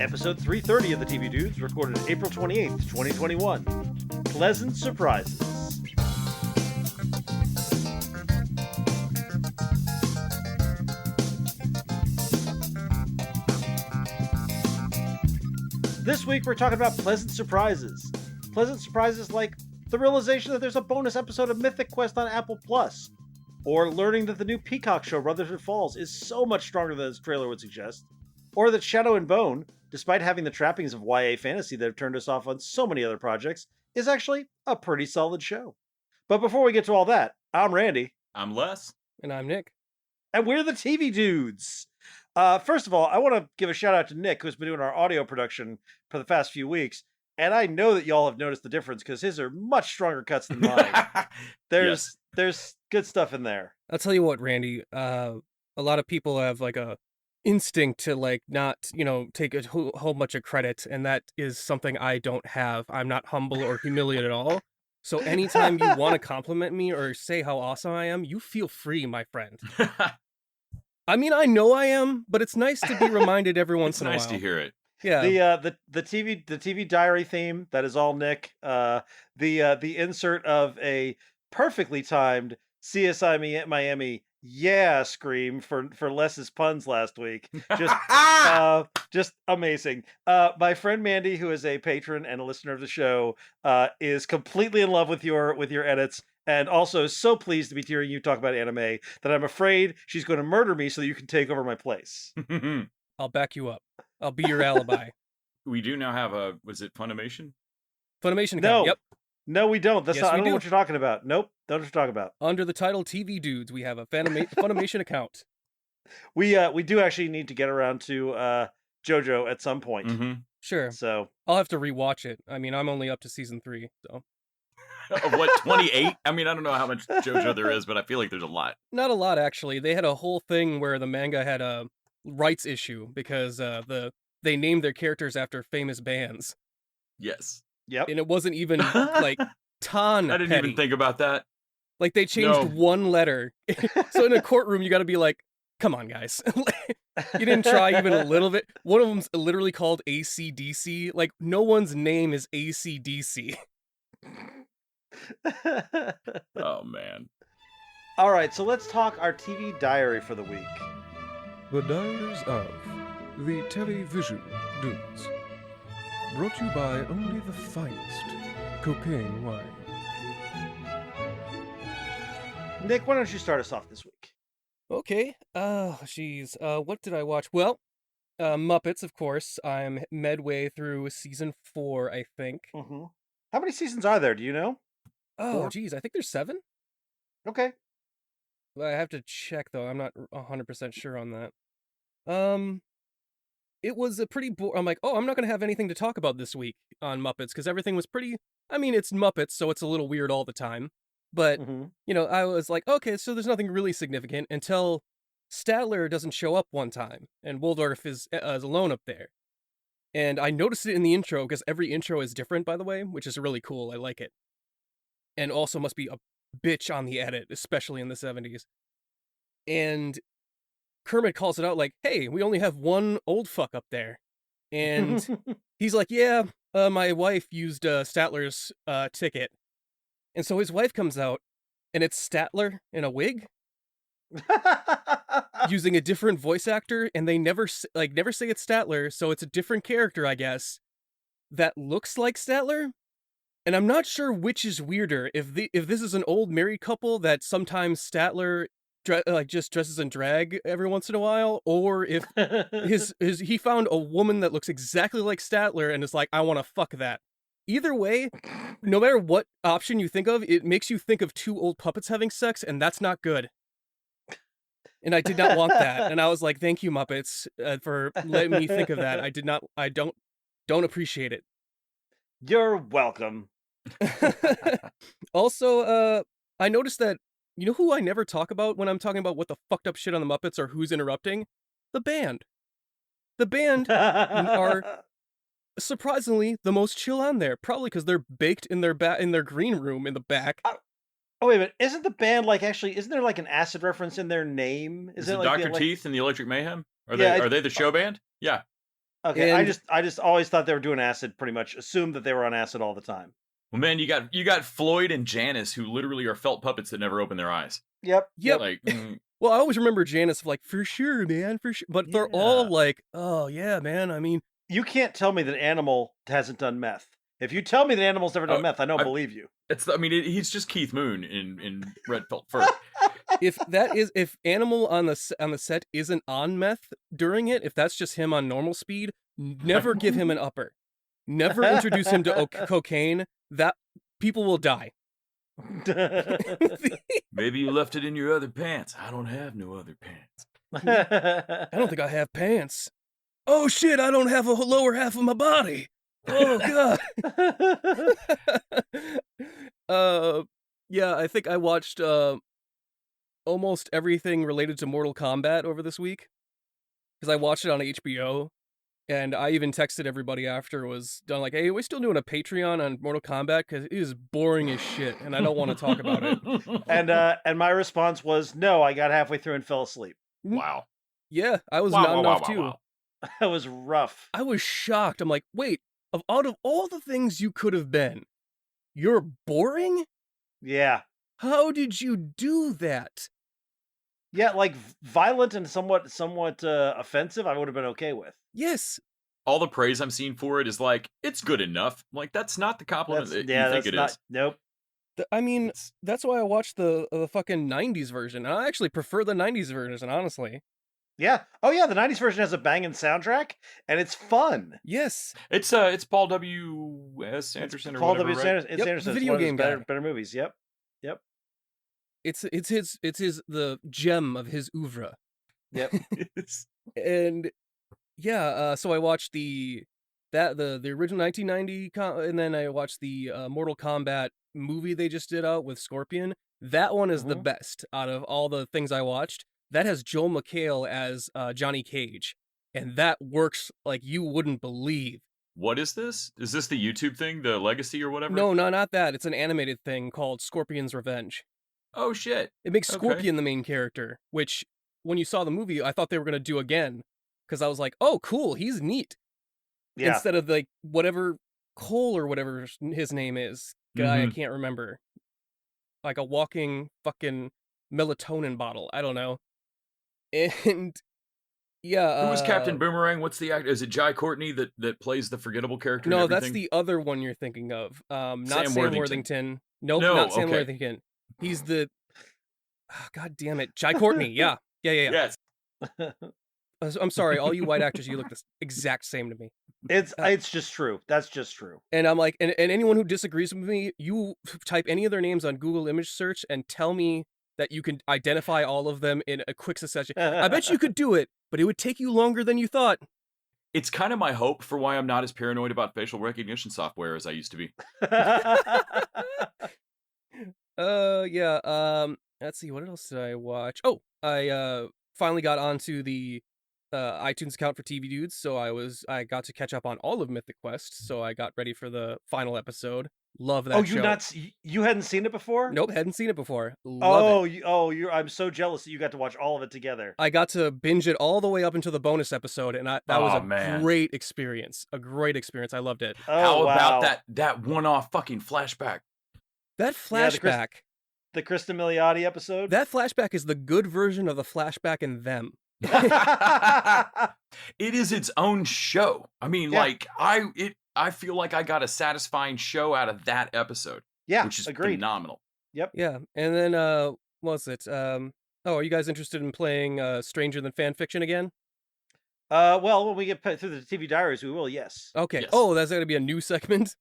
Episode 330 of the TV Dudes, recorded April 28th, 2021. Pleasant surprises. This week we're talking about pleasant surprises. Pleasant surprises like the realization that there's a bonus episode of Mythic Quest on Apple Plus, or learning that the new Peacock show Rutherford Falls is so much stronger than its trailer would suggest, or that Shadow and Bone, despite having the trappings of YA fantasy that have turned us off on so many other projects, is actually a pretty solid show. But before we get to all that, I'm Randy. I'm Les. And I'm Nick. And we're the TV Dudes. First of all, I want to give a shout out to Nick, who's been doing our audio production for the past few weeks. And I know that y'all have noticed the difference because his are much stronger cuts than mine. There's good stuff in there. I'll tell you what, Randy, a lot of people have like a instinct to like not, take a whole bunch of credit. And that is something I don't have. I'm not humble or humiliated at all. So anytime you want to compliment me or say how awesome I am, you feel free, my friend. I mean, I know I am, but it's nice to be reminded every once in a while. It's nice to hear it. Yeah. The TV diary theme, that is all Nick. The insert of a perfectly timed CSI Miami scream for Les's puns last week. Just amazing. My friend Mandy, who is a patron and a listener of the show, is completely in love with your edits. And also so pleased to be hearing you talk about anime that I'm afraid she's going to murder me so that you can take over my place. I'll back you up. I'll be your alibi. We do now have was it Funimation? Funimation account, No. Yep. No, we don't. That's Yes, not, I we don't know do. what you're talking about. Nope, don't know what you're talking about. Under the title TV Dudes, we have a Funimation account. We do actually need to get around to JoJo at some point. Mm-hmm. Sure. So I'll have to rewatch it. I mean, I'm only up to season 3, so. Of what, 28? I mean, I don't know how much JoJo there is, but I feel like there's a lot. Not a lot, actually. They had a whole thing where the manga had a rights issue because they named their characters after famous bands. Yes. yep. And it wasn't even, like, ton I didn't petty. even think about that. Like, they changed one letter. So in a courtroom, you gotta be like, come on, guys. You didn't try even a little bit. One of them's literally called AC/DC. Like, no one's name is AC/DC. Oh, man. All right, so let's talk our TV diary for the week. The Diaries of the Television Dudes. Brought to you by only the finest cocaine wine. Nick, why don't you start us off this week? Okay. Jeez. What did I watch? Well, Muppets, of course. I'm midway through season 4, I think. Mm-hmm. How many seasons are there? Do you know? Oh, 4? geez. I think there's 7. Okay. I have to check, though. I'm not 100% sure on that. It was a pretty I'm like, I'm not going to have anything to talk about this week on Muppets, because everything was pretty... I mean, it's Muppets, so it's a little weird all the time. But, I was like, okay, so there's nothing really significant until Statler doesn't show up one time, and Waldorf is alone up there. And I noticed it in the intro, because every intro is different, by the way, which is really cool. I like it. And also must be a bitch on the edit, especially in the 70s. And Kermit calls it out like, hey, we only have one old fuck up there. And he's like, yeah, my wife used Statler's ticket. And so his wife comes out, and it's Statler in a wig, using a different voice actor, and they never say it's Statler, so it's a different character, I guess, that looks like Statler. And I'm not sure which is weirder, if this is an old married couple that sometimes Statler just dresses in drag every once in a while, or if he found a woman that looks exactly like Statler and is like, I want to fuck that. Either way, no matter what option you think of, it makes you think of two old puppets having sex, and that's not good. And I did not want that. And I was like, thank you, Muppets, for letting me think of that. I don't appreciate it. You're welcome. Also, I noticed that, you know who I never talk about when I'm talking about what the fucked up shit on the Muppets or who's interrupting? The band. The band are surprisingly the most chill on there. Probably because they're baked in their green room in the back. Oh wait a minute, isn't the band like actually? Isn't there like an acid reference in their name? Is Isn't it it like Dr. Teeth and the Electric Mayhem? Yeah, Are they the show band? Yeah. Okay, And I just always thought they were doing acid. Pretty much assumed that they were on acid all the time. Well, man, you got Floyd and Janice, who literally are felt puppets that never open their eyes. Yep. Like, well, I always remember Janice like, for sure, man, for sure. But they're all Yeah. like, oh yeah, man. I mean, You can't tell me that Animal hasn't done meth. If you tell me that Animal's never done Oh, meth, I don't believe you. he's just Keith Moon in Red Felt Fur. if Animal on the set isn't on meth during it, if that's just him on normal speed, never give him an upper. Never introduce him to cocaine. That people will die. Maybe you left it in your other pants. I don't have no other pants. I don't think I have pants. Oh shit, I don't have a lower half of my body. Oh god. Yeah, I think I watched almost everything related to Mortal Kombat over this week. Because I watched it on HBO. And I even texted everybody after it was done, like, hey, are we still doing a Patreon on Mortal Kombat? Because it is boring as shit, and I don't want to talk about it. And my response was, no, I got halfway through and fell asleep. Wow. Yeah, I was Wow, nodding wow, off wow, too. wow. That was rough. I was shocked. I'm like, wait, out of all the things you could have been, you're boring? Yeah. How did you do that? Yeah, like violent and somewhat offensive, I would have been okay with. Yes. All the praise I'm seeing for it is like, it's good enough. Like, that's not the compliment that you think it is. Nope. I mean, that's why I watched the fucking 90s version. And I actually prefer the 90s version, honestly. Yeah. Oh yeah, the 90s version has a banging soundtrack, and it's fun. Yes. It's Paul W.S. Anderson or Paul whatever, W. right? Anderson. Yep, Anderson. the It's video one of his game guy. better movies. Yep. It's the gem of his oeuvre. Yep. And yeah, so I watched the original 1990 and then I watched the Mortal Kombat movie they just did out with Scorpion. That one is the best out of all the things I watched. That has Joel McHale as Johnny Cage, and that works like you wouldn't believe. What is this? Is this the YouTube thing, the Legacy or whatever? No, not that. It's an animated thing called Scorpion's Revenge. Oh shit! It makes Okay. Scorpion the main character, which when you saw the movie, I thought they were gonna do again, because I was like, oh, cool, he's neat. Yeah. Instead of like whatever Cole or whatever his name is, guy I Mhm. can't remember, like a walking fucking melatonin bottle. I don't know. And yeah, Who was Captain Boomerang? What's the actor? Is it Jai Courtney that plays the forgettable character? No, and that's everything? the other one you're thinking of. Not Sam Sam Worthington. Worthington. Nope, No, not Sam okay. Worthington. He's the God damn it, Jai Courtney. Yeah. Yes. I'm sorry, all you white actors, you look the exact same to me. It's just true. That's just true. And I'm like, and anyone who disagrees with me, you type any of their names on Google image search and tell me that you can identify all of them in a quick succession. I bet you could do it, but it would take you longer than you thought. It's kind of my hope for why I'm not as paranoid about facial recognition software as I used to be. Yeah. Let's see, what else did I watch? Oh, I finally got onto the iTunes account for TV Dudes, so I got to catch up on all of Mythic Quest, so I got ready for the final episode. Love that show. You hadn't seen it before? Nope, hadn't seen it before. Love it. I'm so jealous that you got to watch all of it together. I got to binge it all the way up into the bonus episode, and that was a man. great experience. A great experience. I loved it. Oh, How wow. about that one-off fucking flashback? That Yeah, flashback, the Krista Milioti episode? that flashback is the good version of the flashback in Them. It is its own show. I mean, Yeah. like I feel like I got a satisfying show out of that episode, Yeah, which is agreed. phenomenal. Yep. Yeah, and then what was it? Oh, are you guys interested in playing Stranger Than Fan Fiction again? Well, when we get through the TV diaries, we will. Yes. Okay. Yes. Oh, that's going to be a new segment.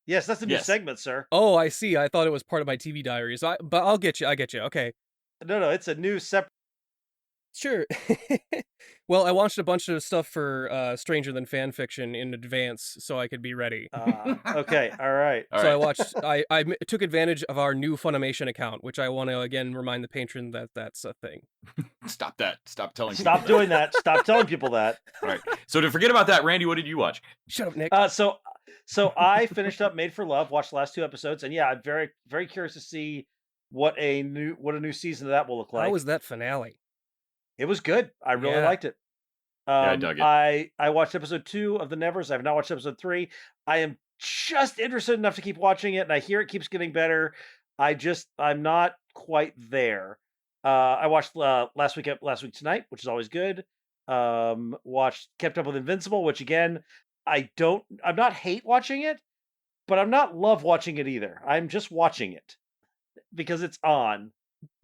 Yes, that's the new Yes. segment, sir. Oh, I see. I thought it was part of my TV diaries. But I'll get you. I get you. Okay. No, it's a new separate. Sure. Well, I watched a bunch of stuff for Stranger Than Fan Fiction in advance so I could be ready. Okay, all right. All So I right. watched. I took advantage of our new Funimation account, which I want to again remind the patron that that's a thing. Stop that. Stop telling people Stop doing that. Stop telling people that. All right. So to forget about that, Randy, what did you watch? Shut up, Nick. So I finished up Made for Love, watched the last 2 episodes, and yeah, I'm very, very curious to see what a new season of that will look like. How was that finale? It was good. I really Yeah. liked it. I dug it. I watched episode 2 of The Nevers. I have not watched episode 3. I am just interested enough to keep watching it, and I hear it keeps getting better. I'm not quite there. I watched last week tonight, which is always good. Kept up with Invincible, which again, I'm not hate watching it, but I'm not love watching it either. I'm just watching it because it's on.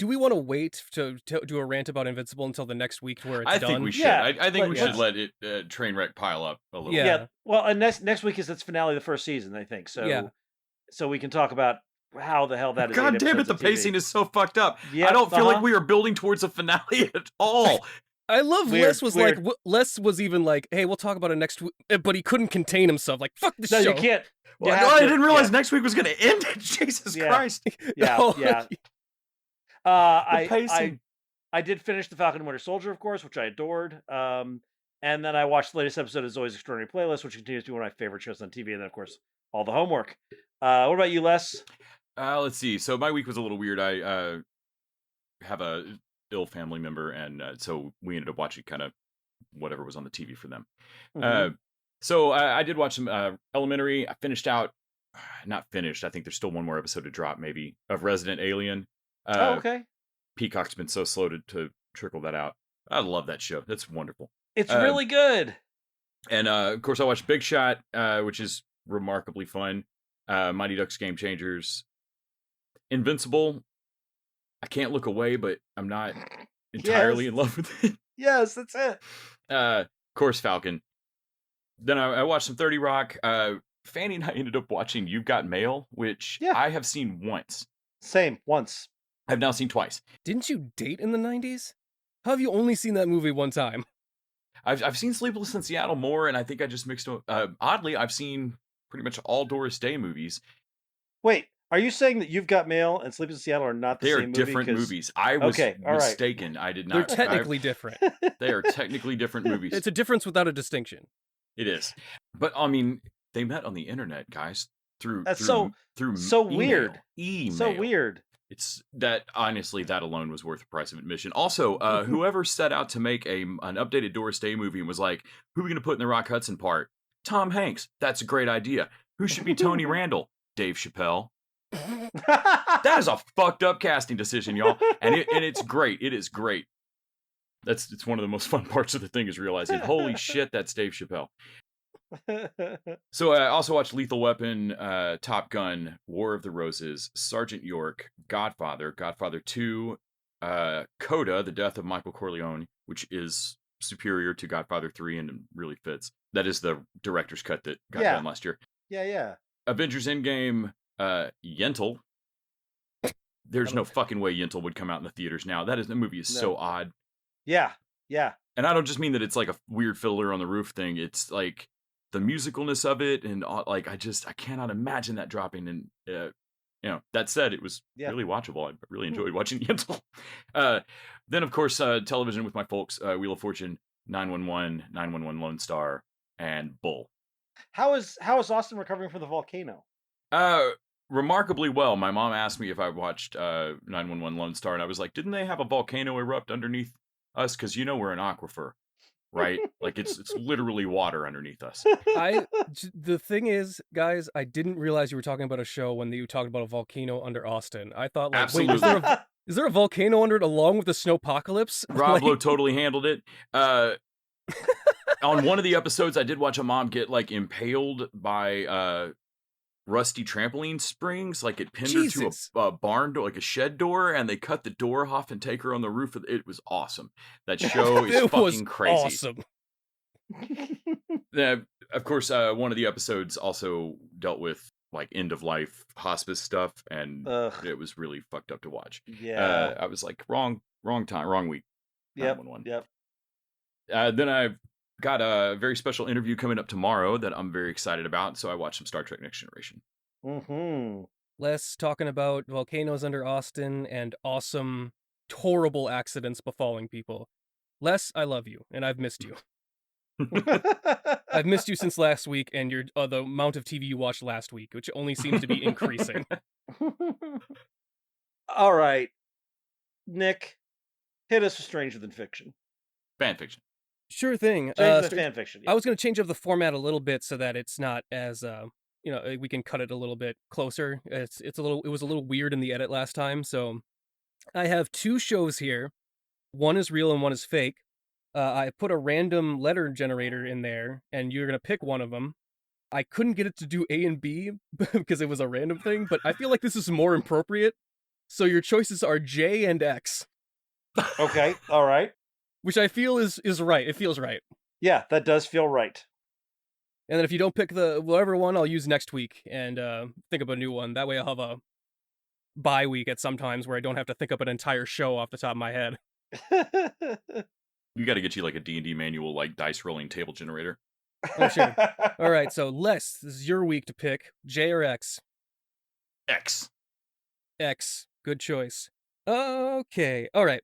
Do we want to wait to do a rant about Invincible until the next week where it's I done? think we should. Yeah, I think but we should let's- let it train wreck pile up a little. Yeah. Well, and next week is its finale of the first season, I think. So Yeah. so we can talk about how the hell that is. God 8 damn it, episodes the of TV. pacing is so fucked up. Yep, I don't feel like uh-huh. we are building towards a finale at all. I love Weird, Les was weird. like Les was even like, hey, we'll talk about it next week, but he couldn't contain himself. Like, fuck this No, show. you can't. Well, You have I to- didn't realize yeah. next week was going to end. Jesus Yeah. Christ. Yeah, No. yeah. The I pacing. I did finish the Falcon and Winter Soldier, of course, which I adored. And then I watched the latest episode of Zoe's Extraordinary Playlist, which continues to be one of my favorite shows on TV. And then, of course, all the homework. What about you, Les? Let's see. So my week was a little weird. I have a ill family member, and so we ended up watching kind of whatever was on the TV for them. Mhm. So I did watch some Elementary. I finished out, not finished. I think there's still one more episode to drop, maybe, of Resident Alien. Okay. Peacock's been so slow to trickle that out. I love that show. That's wonderful. It's really good. And of course, I watched Big Shot, which is remarkably fun. Mighty Ducks Game Changers. Invincible. I can't look away, but I'm not entirely Yes. in love with it. Yes, that's it. Of course, Falcon. Then I watched some 30 Rock. Fanny and I ended up watching You've Got Mail, which Yeah. I have seen once. Same, once. I've now seen twice. Didn't you date in the 90s? How have you only seen that movie one time? I've seen Sleepless in Seattle more, and I think I just mixed up. Oddly, I've seen pretty much all Doris Day movies. Wait, are you saying that You've Got Mail and Sleep in Seattle are not the They are same movie? different 'Cause- movies. I was Okay, all right. mistaken. I did They're not. technically different. They are technically different movies. It's a difference without a distinction. It is. But I mean, they met on the internet, guys. Through That's through so email. weird. Email. So weird. It's that honestly, that alone was worth the price of admission. Also, whoever set out to make an updated Doris Day movie and was like, "Who are we going to put in the Rock Hudson part?" Tom Hanks. That's a great idea. Who should be Tony Randall? Dave Chappelle. That is a fucked up casting decision, y'all. And it's great. It is great. It's one of the most fun parts of the thing is realizing, holy shit, that's Dave Chappelle. So I also watched Lethal Weapon, Top Gun, War of the Roses, Sergeant York, Godfather, Godfather 2, Coda, The Death of Michael Corleone, which is superior to Godfather 3 and really fits. That is the director's cut that got done last year. Yeah. Avengers Endgame, Yentl. There's no fucking way Yentl would come out in the theaters now. The movie is so odd. Yeah. And I don't just mean that it's like a weird Fiddler on the Roof thing. It's like the musicalness of it, and like I cannot imagine that dropping. And that said, it was really watchable. I really enjoyed watching Yentl. Then of course, television with my folks, Wheel of Fortune, 911, 911 Lone Star, and Bull. How is Austin recovering from the volcano? Remarkably well. My mom asked me if I watched 911 Lone Star, and I was like, didn't they have a volcano erupt underneath us? Because we're an aquifer, right? Like it's literally water underneath us. The thing is, guys, I didn't realize you were talking about a show when you talked about a volcano under Austin. I thought, like, Absolutely. wait, is there a volcano under it along with the snowpocalypse? Rob Lowe totally handled it. On one of the episodes, I did watch a mom get like impaled by rusty trampoline springs. Like it pinned her to a barn door, like a shed door, and they cut the door off and take her on the roof. It was awesome. That show is fucking crazy. Awesome. Of course, one of the episodes also dealt with like end of life hospice stuff, and it was really fucked up to watch. Yeah. I was like, wrong time, wrong week. Yep. 911. Yep. Then I've got a very special interview coming up tomorrow that I'm very excited about. So I watched some Star Trek Next Generation. Mm-hmm. Les talking about volcanoes under Austin and awesome, horrible accidents befalling people. Les, I love you, and I've missed you. I've missed you since last week, and your the amount of TV you watched last week, which only seems to be increasing. All right, Nick, hit us with Stranger Than Fiction. Fan fiction. Sure thing. Stranger Than Fan Fiction. I was going to change up the format a little bit so that it's not as we can cut it a little bit closer. It was a little weird in the edit last time, so I have 2 shows here. One is real and one is fake. I put a random letter generator in there, and you're gonna pick one of them. I couldn't get it to do A and B because it was a random thing, but I feel like this is more appropriate. So your choices are J and X, Okay, all right. which I feel is right. It feels right. Yeah, that does feel right. And then if you don't pick the whatever one, I'll use next week and think up a new one. That way I'll have a bye week at some times where I don't have to think up an entire show off the top of my head. You got to get you like a D&D manual, like dice rolling table generator. Oh, sure. All right, so Les, this is your week to pick. J or X? X. X. Good choice. Okay. All right.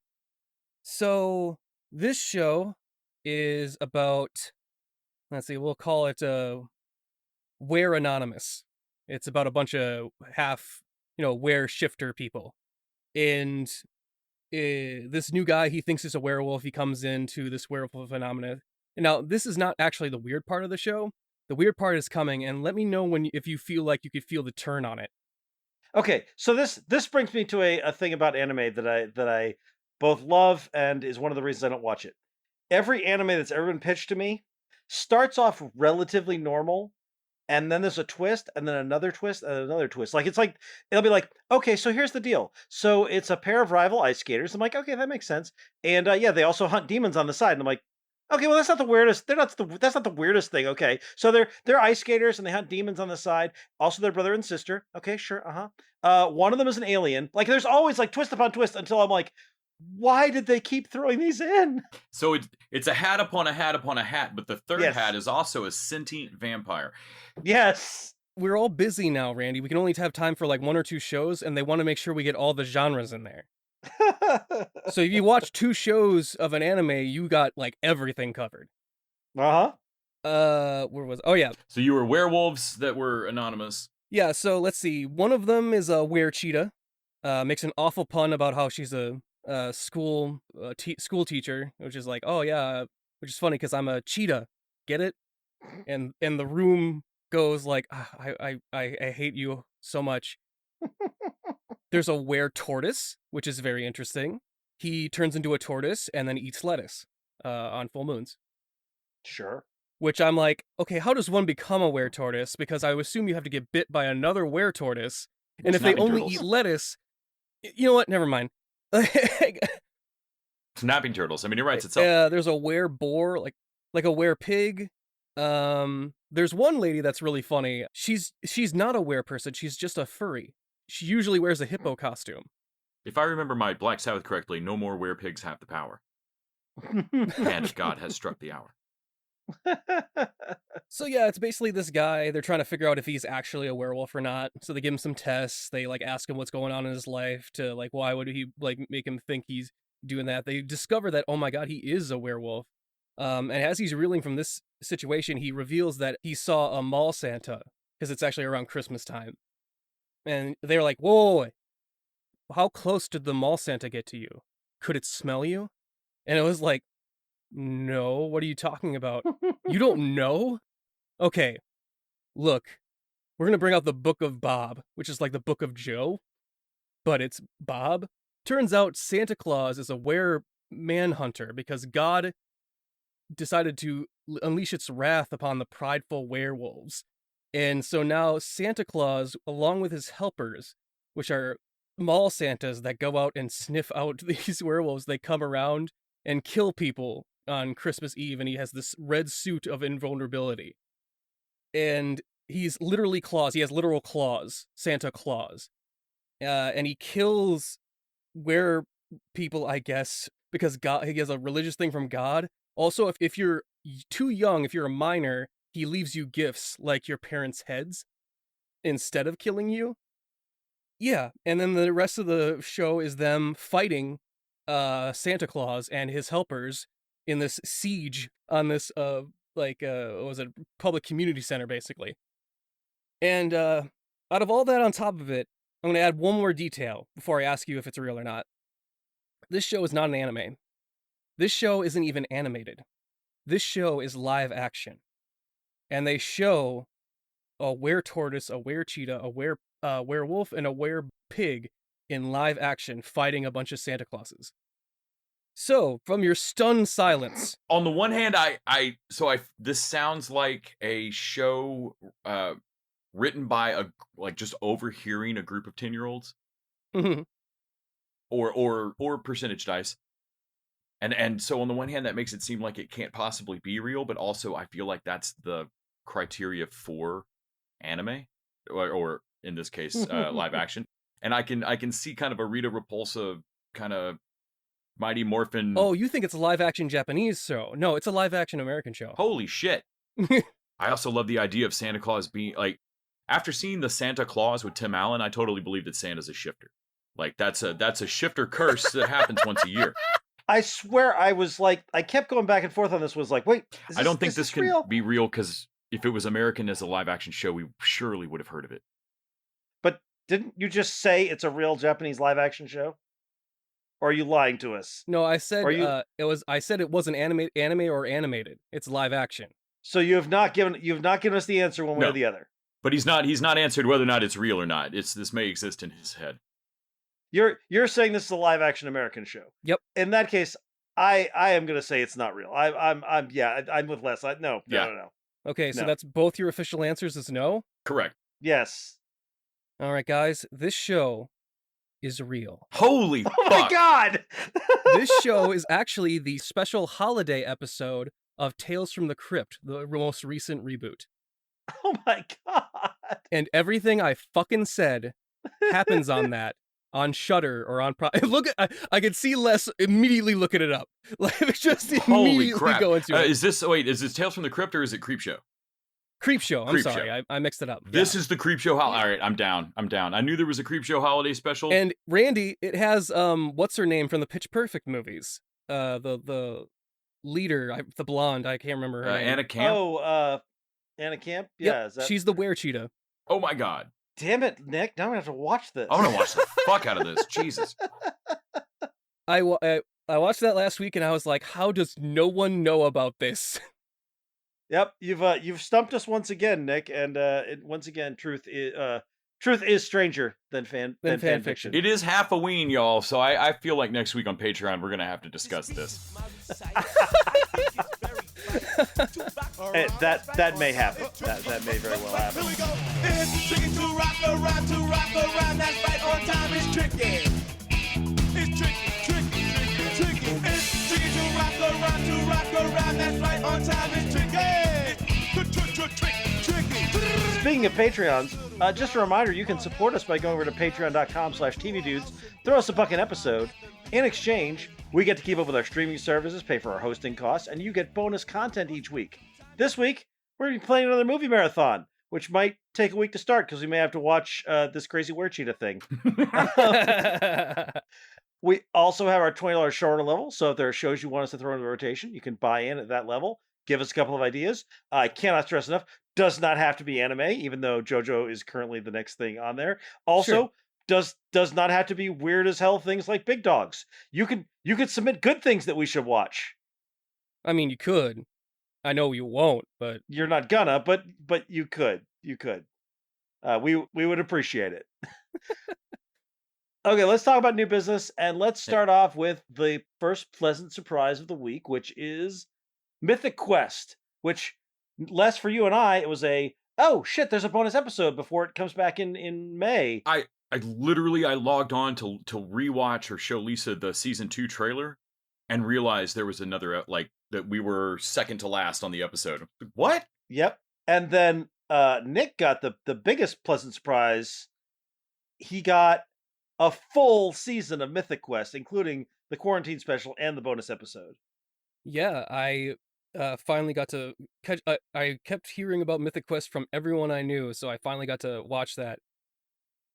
So this show is about, let's see, we'll call it Where Anonymous. It's about a bunch of where shifter people. And this new guy, he thinks he's a werewolf. He comes into this werewolf phenomena. Now, this is not actually the weird part of the show. The weird part is coming, and let me know if you feel like you could feel the turn on it. Okay, so this brings me to a thing about anime that I both love and is one of the reasons I don't watch it. Every anime that's ever been pitched to me starts off relatively normal, and then there's a twist, and then another twist, and another twist. Like it'll be like, okay, so here's the deal. So it's a pair of rival ice skaters. I'm like, okay, that makes sense. And yeah, they also hunt demons on the side. And I'm like, okay, well that's not the weirdest. That's not the weirdest thing. Okay, so they're ice skaters and they hunt demons on the side. Also, their brother and sister. Okay, sure, one of them is an alien. Like there's always like twist upon twist until I'm like, why did they keep throwing these in? So it's a hat upon a hat upon a hat, but the third Yes. hat is also a sentient vampire. Yes. We're all busy now, Randy. We can only have time for like 1 or 2 shows, and they want to make sure we get all the genres in there. So if you watch 2 shows of an anime, you got like everything covered. Uh-huh. Where was? Oh yeah. So you were werewolves that were anonymous. Yeah, so let's see. One of them is a were-cheetah. Makes an awful pun about how she's a school teacher, which is like, oh yeah, which is funny because I'm a cheetah. Get it? And the room goes like, I hate you so much. There's a were-tortoise, which is very interesting. He turns into a tortoise and then eats lettuce on full moons. Sure. Which I'm like, okay, how does one become a were-tortoise? Because I would assume you have to get bit by another were-tortoise. And if they Snapping only turtles. eat lettuce, you know what? Never mind. Snapping turtles. I mean, it writes itself. There's a were-boar, like a were-pig. There's one lady that's really funny. She's not a were-person. She's just a furry. She usually wears a hippo costume. If I remember my Black Sabbath correctly, no more werepigs have the power. And God has struck the hour. So yeah, it's basically this guy. They're trying to figure out if he's actually a werewolf or not. So they give him some tests. They like ask him what's going on in his life to like why would he like make him think he's doing that. They discover that oh my god, he is a werewolf. And as he's reeling from this situation, he reveals that he saw a mall Santa because it's actually around Christmas time. And they're like, whoa, how close did the mall Santa get to you? Could it smell you? And it was like, no, what are you talking about? You don't know? Okay, look, we're going to bring out the Book of Bob, which is like the Book of Joe, but it's Bob. Turns out Santa Claus is a were-manhunter because God decided to unleash its wrath upon the prideful werewolves. And so now Santa Claus, along with his helpers, which are mall Santas that go out and sniff out these werewolves, they come around and kill people on Christmas Eve, and he has this red suit of invulnerability. And he's literally claws. He has literal claws, Santa Claus. And he kills were people, I guess, because God, he has a religious thing from God. Also, if you're too young, if you're a minor, he leaves you gifts like your parents' heads instead of killing you. Yeah, and then the rest of the show is them fighting Santa Claus and his helpers in this siege on this what was it, public community center basically. And out of all that on top of it, I'm going to add one more detail before I ask you if it's real or not. This show is not an anime. This show isn't even animated. This show is live action. And they show a were-tortoise, a were-cheetah, a werewolf, and a were-pig in live action fighting a bunch of Santa Clauses. So, from your stunned silence... On the one hand, this sounds like a show written by just overhearing a group of 10-year-olds. Mm-hmm. Or percentage dice. And so on the one hand, that makes it seem like it can't possibly be real, but also I feel like that's the criteria for anime, or in this case, live action. And I can see kind of a Rita Repulsa kind of Mighty Morphin. Oh, you think it's a live action Japanese show? No, it's a live action American show. Holy shit! I also love the idea of Santa Claus being like, after seeing the Santa Claus with Tim Allen, I totally believe that Santa's a shifter. Like that's a shifter curse that happens once a year. I swear I was like, I kept going back and forth on this. Was like, wait, I don't think this can real? be real, because if it was American as a live action show, we surely would have heard of it. But didn't you just say it's a real Japanese live action show? Or are you lying to us? No, I said it was. I said it wasn't anime or animated. It's live action. So you've not given us the answer one way or the other. But he's not answered whether or not it's real or not. This may exist in his head. You're saying this is a live action American show. Yep. In that case, I am going to say it's not real. I'm with Les. No. Okay, so that's both your official answers is no? Correct. Yes. All right, guys, this show is real. Holy fuck. Oh my god! This show is actually the special holiday episode of Tales from the Crypt, the most recent reboot. Oh my god! And everything I fucking said happens on that. On Shudder or on look at I could see Les immediately looking it up. Like just holy crap. Go into it. Is this Tales from the Crypt or is it Creepshow? Creepshow. I'm sorry, I mixed it up. This is the Creepshow. All right, I'm down. I knew there was a Creepshow holiday special. And Randy, it has what's her name from the Pitch Perfect movies? The leader, the blonde. I can't remember her name. Anna Camp. Oh, Anna Camp. Yeah, yep, she's the were-cheetah. Oh my god. Damn it, Nick! Now I'm gonna have to watch this. I want to watch the fuck out of this. Jesus. I watched that last week and I was like, how does no one know about this? Yep, you've stumped us once again, Nick. And once again, truth is stranger than fan fiction. It is half a ween, y'all. So I feel like next week on Patreon we're gonna have to discuss this. That may happen. That may very well happen. Here we go. It's tricky to rock around. That's right on time. It's tricky. It's tricky. It's tricky to rock around. That's right on time. It's tricky. Speaking of Patreons, just a reminder, you can support us by going over to patreon.com/tvdudes. Throw us a buck an episode. In exchange, we get to keep up with our streaming services, pay for our hosting costs, and you get bonus content each week. This week, we're going to be playing another movie marathon, which might take a week to start because we may have to watch this crazy were-cheetah thing. We also have our $20 shorter level, so if there are shows you want us to throw into rotation, you can buy in at that level. Give us a couple of ideas. I cannot stress enough, does not have to be anime, even though JoJo is currently the next thing on there. Also, does not have to be weird as hell things like Big Dogs. You could submit good things that we should watch. I mean, you could. I know you won't, but you're not gonna. But you could. You could. We would appreciate it. Okay, let's talk about new business, and let's start off with the first pleasant surprise of the week, which is Mythic Quest. Which, less for you and I, it was oh shit, there's a bonus episode before it comes back in May. I logged on to rewatch or show Lisa the season 2 trailer and realized there was another that we were second to last on the episode. What? Yep. And then Nick got the biggest pleasant surprise. He got a full season of Mythic Quest, including the quarantine special, and the bonus episode. Yeah, I finally got to catch. I kept hearing about Mythic Quest from everyone I knew, so I finally got to watch that.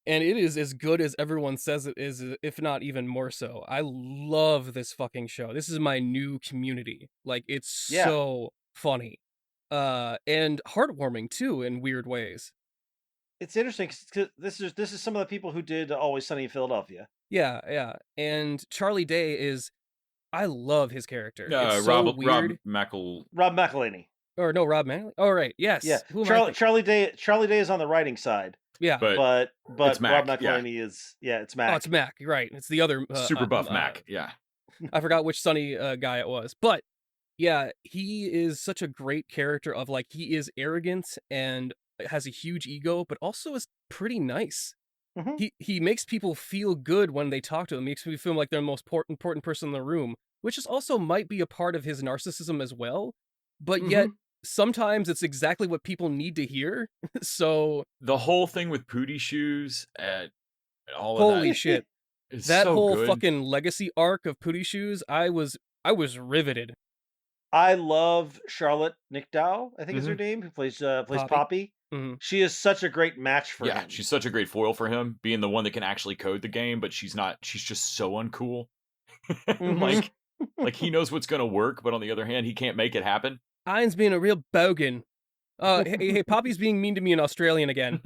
And it is as good as everyone says it is, if not even more so. I love this fucking show. This is my new community. Like, it's so funny. And heartwarming, too, in weird ways. It's interesting, 'cause this is some of the people who did Always Sunny in Philadelphia. Yeah. And Charlie Day is... I love his character. It's Rob so weird. Rob McElhenney. Or no, Rob Manley. Oh, right. Yes. Yeah. Who am I Charlie Day is on the writing side. Yeah. But it's Mac, Rob McElhenney is it's Mac. Oh, it's Mac. Right. It's the other super buff Mac. Yeah. I forgot which Sunny guy it was, but yeah, he is such a great character. Of like, he is arrogant and has a huge ego, but also is pretty nice. Mm-hmm. He makes people feel good when they talk to him. Makes me feel like they're the most important person in the room, which is also might be a part of his narcissism as well. But yet sometimes it's exactly what people need to hear. So the whole thing with Pootie Shoes and all of holy that, shit, that so whole good. Fucking legacy arc of Pootie Shoes, I was riveted. I love Charlotte Nickdow, I think is her name, who plays Poppy. Mm-hmm. She is such a great match for him. Yeah, she's such a great foil for him, being the one that can actually code the game, but she's not. She's just so uncool. Like he knows what's gonna work, but on the other hand, he can't make it happen. Ian's being a real bogan. Hey, Poppy's being mean to me in Australian again.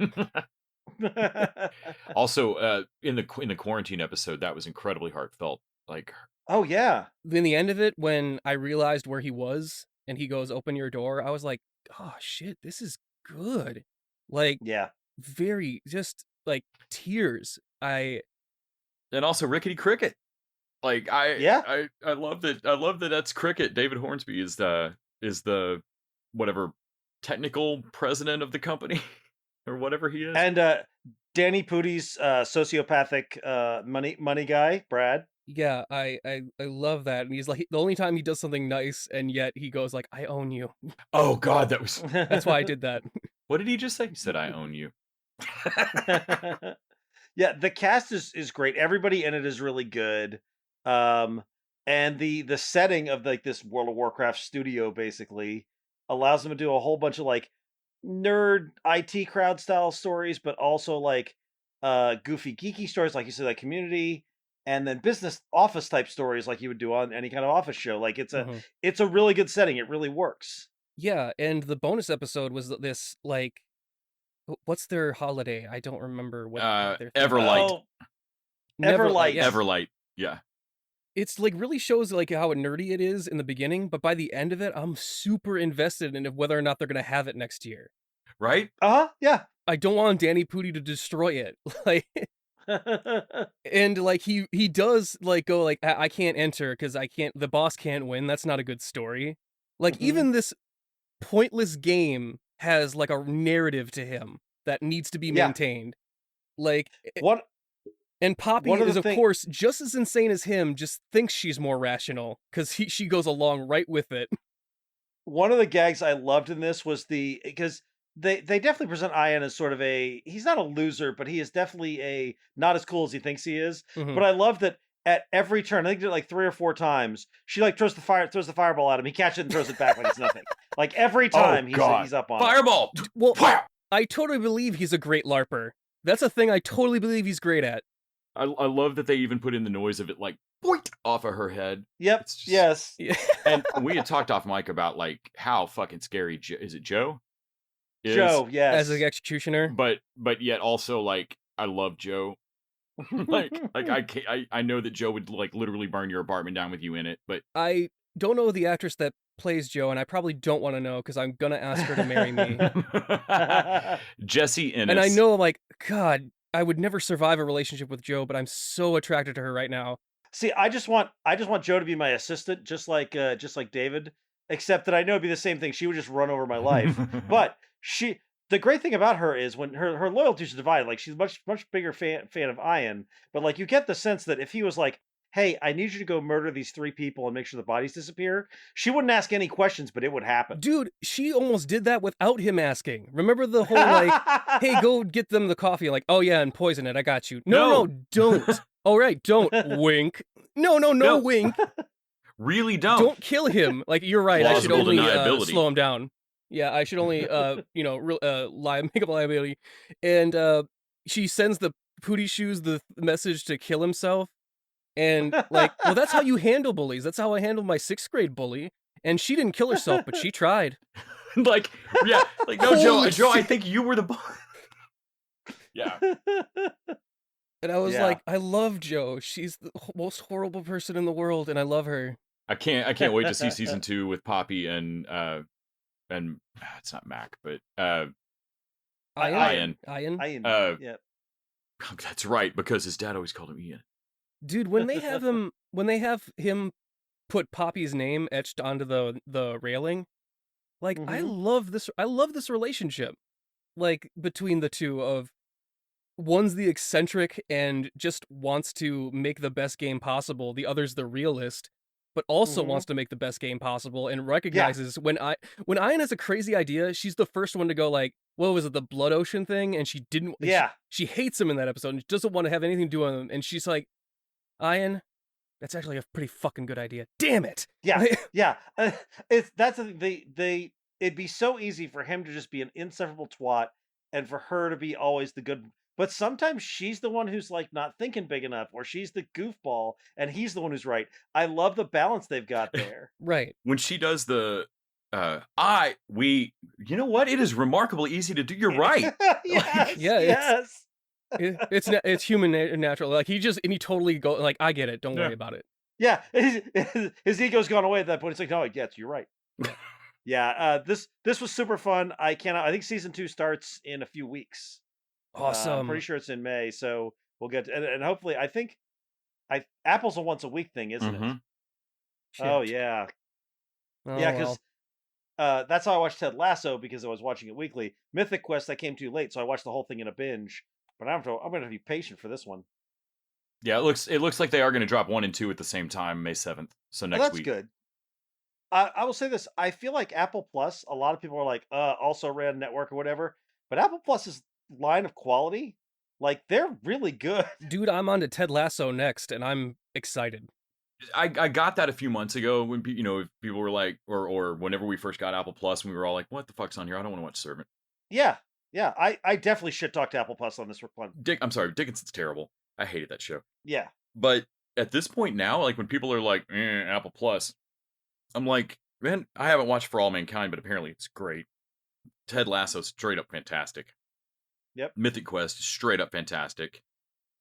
Also, in the quarantine episode, that was incredibly heartfelt. Like, oh yeah. In the end of it, when I realized where he was and he goes, "Open your door," I was like, "Oh shit, this is good." Like, yeah, very just like tears. And also Rickety Cricket. Like, I love that. I love that that's Cricket. David Hornsby is the whatever technical president of the company or whatever he is. And Danny Pootie's sociopathic money guy, Brad. Yeah, I love that. And he's like, the only time he does something nice, and yet he goes like, "I own you." Oh God, that was. That's why I did that. What did he just say? He said, "I own you." Yeah, the cast is great. Everybody in it is really good. And the setting of like this World of Warcraft studio basically allows them to do a whole bunch of like nerd IT crowd style stories, but also like goofy geeky stories, like you said, like Community, and then business office type stories like you would do on any kind of office show. Like it's a really good setting. It really works. Yeah, and the bonus episode was this like, what's their holiday? I don't remember what. Everlight. Oh, Everlight. Yes. Everlight. Yeah. It's like really shows like how nerdy it is in the beginning, but by the end of it, I'm super invested in whether or not they're gonna have it next year. Right? Yeah. I don't want Danny Pudi to destroy it. Like, and like he does like go like, I can't enter because the boss can't win. That's not a good story. Like even this pointless game has like a narrative to him that needs to be maintained. Like what? And Poppy is, of course, just as insane as him, just thinks she's more rational, because she goes along right with it. One of the gags I loved in this was because they definitely present Ian as sort of he's not a loser, but he is definitely not as cool as he thinks he is. But I love that at every turn, I think they did it like 3 or 4 times, she like throws the fireball at him, he catches it and throws it back like it's nothing. Like every time he's up on fireball. Well, I totally believe he's a great LARPer. That's a thing I totally believe he's great at. I love that they even put in the noise of it like boink off of her head. Yep. Yes. And we had talked off mic about like how fucking scary is it Joe? Joe, yes. As the executioner. But yet also like I love Joe. like I know that Joe would like literally burn your apartment down with you in it, but I don't know the actress that plays Joe, and I probably don't want to know because I'm gonna ask her to marry me. Jessie Ennis. And I know, like, God, I would never survive a relationship with Joe, but I'm so attracted to her right now. See, I just want Joe to be my assistant, just like David, except that I know it'd be the same thing. She would just run over my life. But the great thing about her is when her loyalties are divided, like she's much bigger fan of Ian, but like you get the sense that if he was like, "Hey, I need you to go murder these 3 people and make sure the bodies disappear," she wouldn't ask any questions, but it would happen. Dude, she almost did that without him asking. Remember the whole like, "Hey, go get them the coffee." Like, "Oh yeah, and poison it. I got you." No, don't. All right, don't. Wink. No. wink. Really don't. Don't kill him. Like, you're right. I should Plausible only deniability. slow him down. Yeah, I should only, make up liability. And she sends the Pootie Shoes the message to kill himself. And, like, well, that's how you handle bullies. That's how I handled my 6th grade bully. And she didn't kill herself, but she tried. Like, yeah. Like, no, Joe, I think you were the boy. Yeah. And I was Yeah. like, I love Jo. She's the most horrible person in the world, and I love her. I can't wait to see season 2 with Poppy and it's not Mac, but Ian. Ian. Yeah. That's right, because his dad always called him Ian. Dude, when they have him put Poppy's name etched onto the railing, like, I love this relationship, like, between the two. Of one's the eccentric and just wants to make the best game possible, the other's the realist, but also wants to make the best game possible, and recognizes when Ian has a crazy idea, she's the first one to go, like, what was it, the blood ocean thing? And she didn't. Yeah. She hates him in that episode and she doesn't want to have anything to do with him. And she's like, Ian, that's actually a pretty fucking good idea. Damn it. Yeah. Yeah. That's the thing. It'd be so easy for him to just be an insufferable twat, and for her to be always the good. But sometimes she's the one who's, like, not thinking big enough, or she's the goofball and he's the one who's right. I love the balance they've got there. Right. When she does the you know what? It is remarkably easy to do. You're right. Yes. Yeah, Yes. It's human and natural. Like, he totally go, like, I get it. Don't worry about it. Yeah. His ego's gone away at that point. It's like, no, yes, you're right. Yeah. This was super fun. I think season 2 starts in a few weeks. Awesome. I'm pretty sure it's in May, so we'll get to, and hopefully, I think Apple's a once a week thing, isn't it? Shit. Oh yeah. Oh, Yeah, because well. that's how I watched Ted Lasso, because I was watching it weekly. Mythic Quest, I came too late, so I watched the whole thing in a binge. But I'm gonna have to be patient for this one. Yeah, it looks like they are going to drop 1 and 2 at the same time, May 7th. So next That's week. good. I will say this: I feel like Apple Plus. A lot of people are like, also ran network or whatever. But Apple Plus's line of quality, like, they're really good. Dude, I'm on to Ted Lasso next, and I'm excited. I got that a few months ago when people were like, or whenever we first got Apple Plus, and we were all like, what the fuck's on here? I don't want to watch Servant. Yeah. I definitely shit talked Apple Plus on this one. I'm sorry, Dickinson's terrible. I hated that show. Yeah. But at this point now, like, when people are like, Apple Plus, I'm like, man, I haven't watched For All Mankind, but apparently it's great. Ted Lasso, straight up fantastic. Yep. Mythic Quest, straight up fantastic.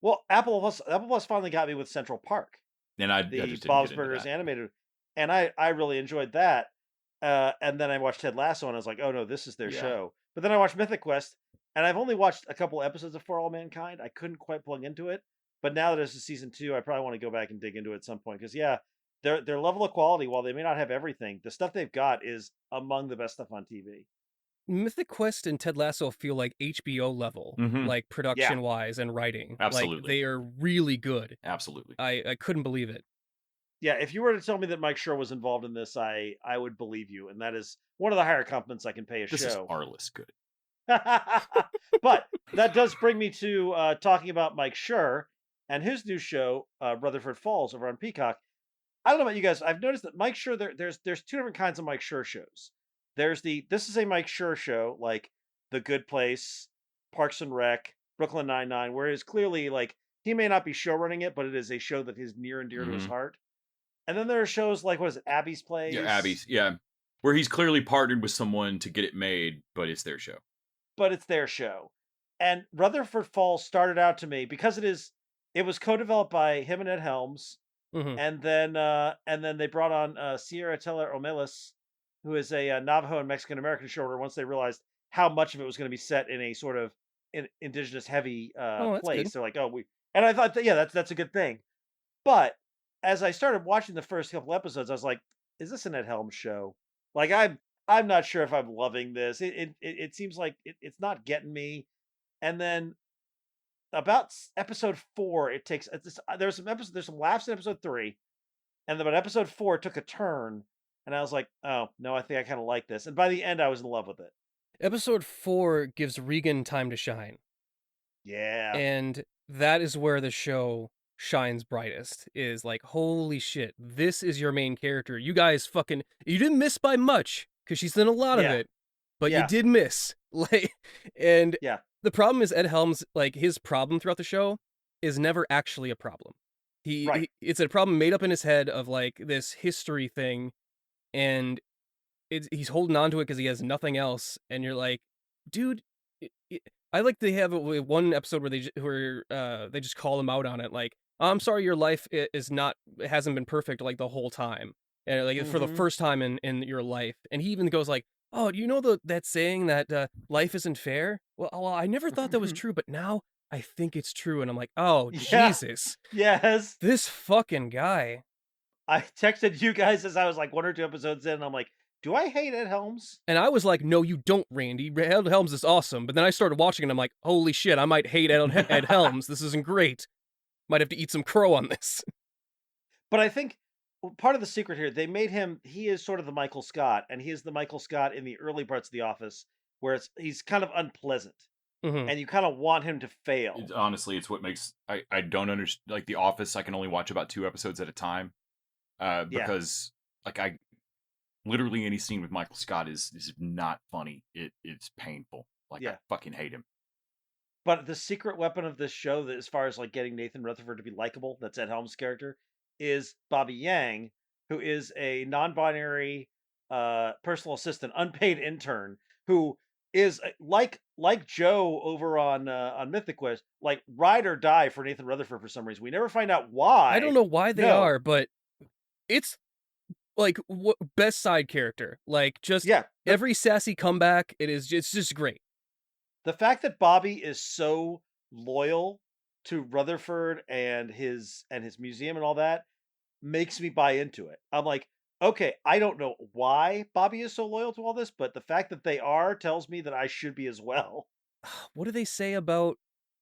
Well, Apple Plus finally got me with Central Park, And I the just didn't Bob's get into Burgers that. animated, and I really enjoyed that. And then I watched Ted Lasso, and I was like, oh no, this is their show. But then I watched Mythic Quest, and I've only watched a couple episodes of For All Mankind. I couldn't quite plug into it, but now that it's a season 2, I probably want to go back and dig into it at some point, because their level of quality, while they may not have everything, the stuff they've got is among the best stuff on TV. Mythic Quest and Ted Lasso feel like HBO level, like, production-wise and writing. Absolutely. Like, they are really good. Absolutely. I couldn't believe it. Yeah, if you were to tell me that Mike Schur was involved in this, I would believe you, and that is one of the higher compliments I can pay a This show. is Arliss good. But that does bring me to talking about Mike Schur and his new show, Rutherford Falls, over on Peacock. I don't know about you guys. I've noticed that Mike Schur, there's 2 different kinds of Mike Schur shows. There's this is a Mike Schur show, like The Good Place, Parks and Rec, Brooklyn Nine-Nine, where it is clearly, like, he may not be show running it, but it is a show that is near and dear to his heart. And then there are shows like, what is it, Abby's Place? Yeah, Abby's, yeah. Where he's clearly partnered with someone to get it made, but it's their show. But it's their show. And Rutherford Falls started out to me, because it was co-developed by him and Ed Helms, and then they brought on Sierra Teller Omelis, who is a Navajo and Mexican American showrunner, once they realized how much of it was going to be set in a sort of indigenous heavy place. Good. They're like, and I thought, that's a good thing. But as I started watching the first couple episodes, I was like, is this an Ed Helms show? Like, I'm not sure if I'm loving this. It seems like it's not getting me. And then about episode 4, there's some laughs in episode 3, and then about episode 4 it took a turn, and I was like, oh no, I think I kind of like this. And by the end, I was in love with it. Episode 4 gives Regan time to shine. Yeah. And that is where the show shines brightest. Is like, holy shit, this is your main character. You guys you didn't miss by much because she's in a lot of Yeah. it, but you Yeah. did miss. Like, and Yeah. the problem is Ed Helms, like his problem throughout the show is never actually a problem. Right. It's a problem made up in his head of like this history thing, and he's holding on to it because he has nothing else. And you're like, dude, I like they have one episode where they just call him out on it, like, I'm sorry, your life hasn't been perfect like the whole time, and like for the first time in your life. And he even goes like, oh, do you know that saying that life isn't fair? Well, I never thought that was true, but now I think it's true. And I'm like, oh, Yeah. Jesus. Yes. This fucking guy. I texted you guys as I was like 1 or 2 episodes in, and I'm like, do I hate Ed Helms? And I was like, no, you don't, Randy. Ed Helms is awesome. But then I started watching and I'm like, holy shit, I might hate Ed Helms. This isn't great. Might have to eat some crow on this. But I think part of the secret here, he is sort of the Michael Scott, and he is the Michael Scott in the early parts of The Office, where he's kind of unpleasant, and you kind of want him to fail. Honestly, it's what makes I don't understand. Like The Office, I can only watch about 2 episodes at a time, because like I literally any scene with Michael Scott is not funny. It's painful. Like I fucking hate him. But the secret weapon of this show, that as far as like getting Nathan Rutherford to be likable, that's Ed Helms' character, is Bobby Yang, who is a non-binary personal assistant, unpaid intern, who is like Joe over on Mythic Quest, like ride or die for Nathan Rutherford for some reason. We never find out why. I don't know why they are, but it's like best side character. Like just every sassy comeback, it's just great. The fact that Bobby is so loyal to Rutherford and his museum and all that makes me buy into it. I'm like, okay, I don't know why Bobby is so loyal to all this, but the fact that they are tells me that I should be as well. What do they say about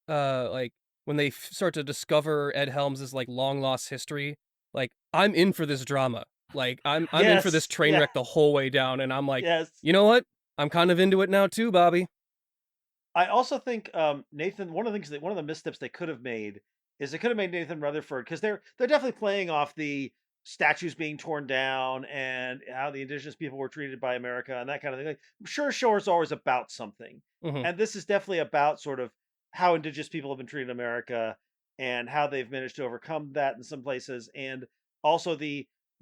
like when they start to discover Ed Helms' like long lost history? Like, I'm in for this drama. Like I'm in for this train wreck the whole way down, and I'm like, you know what? I'm kind of into it now too, Bobby. I also think Nathan. One of the missteps they could have made is they could have made Nathan Rutherford, because they're definitely playing off the statues being torn down and how the indigenous people were treated by America and that kind of thing. Like, I'm sure show is always about something, and this is definitely about sort of how indigenous people have been treated in America and how they've managed to overcome that in some places, and also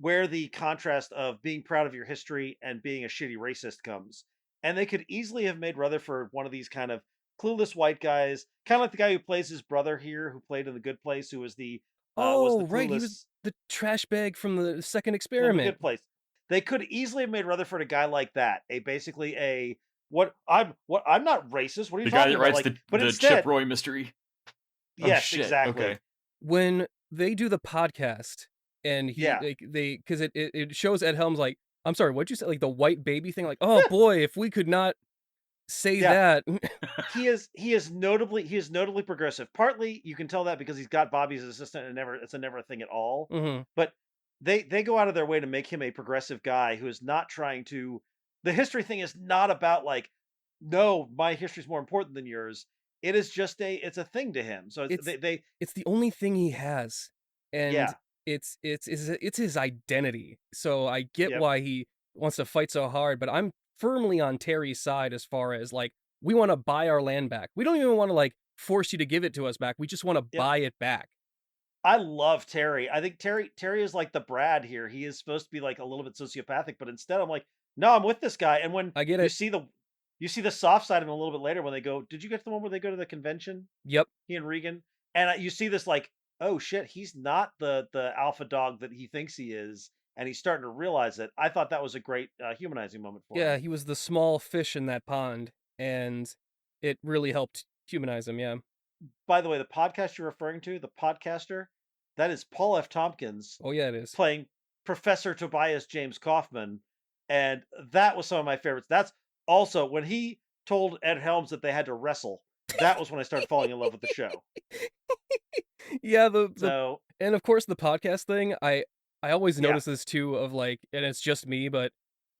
where the contrast of being proud of your history and being a shitty racist comes. And they could easily have made Rutherford one of these kind of clueless white guys, kind of like the guy who plays his brother here, who played in The Good Place, who was the right, he was the trash bag from The Second Experiment. The Good Place. They could easily have made Rutherford a guy like that, I'm not racist. What are you talking about? The guy that writes but the instead, Chip Roy mystery. Yes, exactly. Okay. When they do the podcast, and because it shows Ed Helms like, I'm sorry, what'd you say? Like the white baby thing? Like, oh boy, if we could not say that. he is notably progressive. Partly you can tell that because he's got Bobby's assistant, and it's never a thing at all. But they go out of their way to make him a progressive guy who is not trying to. The history thing is not about like, no, my history is more important than yours. It is just it's a thing to him. So it's the only thing he has, and it's his identity. So I get why he wants to fight so hard, but I'm firmly on Terry's side as far as like, we want to buy our land back. We don't even want to like force you to give it to us back. We just want to buy it back. I love Terry. I think Terry is like the Brad here. He is supposed to be like a little bit sociopathic, but instead I'm like, no, I'm with this guy. And when I get it, you see the soft side of him a little bit later when they go. Did you get to the one where they go to the convention? Yep. He and Regan, and you see this like, oh shit, he's not the alpha dog that he thinks he is, and he's starting to realize it. I thought that was a great humanizing moment for him. Yeah, he was the small fish in that pond, and it really helped humanize him. Yeah. By the way, the podcast you're referring to, the podcaster, that is Paul F. Tompkins. Oh yeah, it is, playing Professor Tobias James Kaufman, and that was some of my favorites. That's also when he told Ed Helms that they had to wrestle. That was when I started falling in love with the show. Yeah, and of course the podcast thing, I always notice this too, of like, and it's just me, but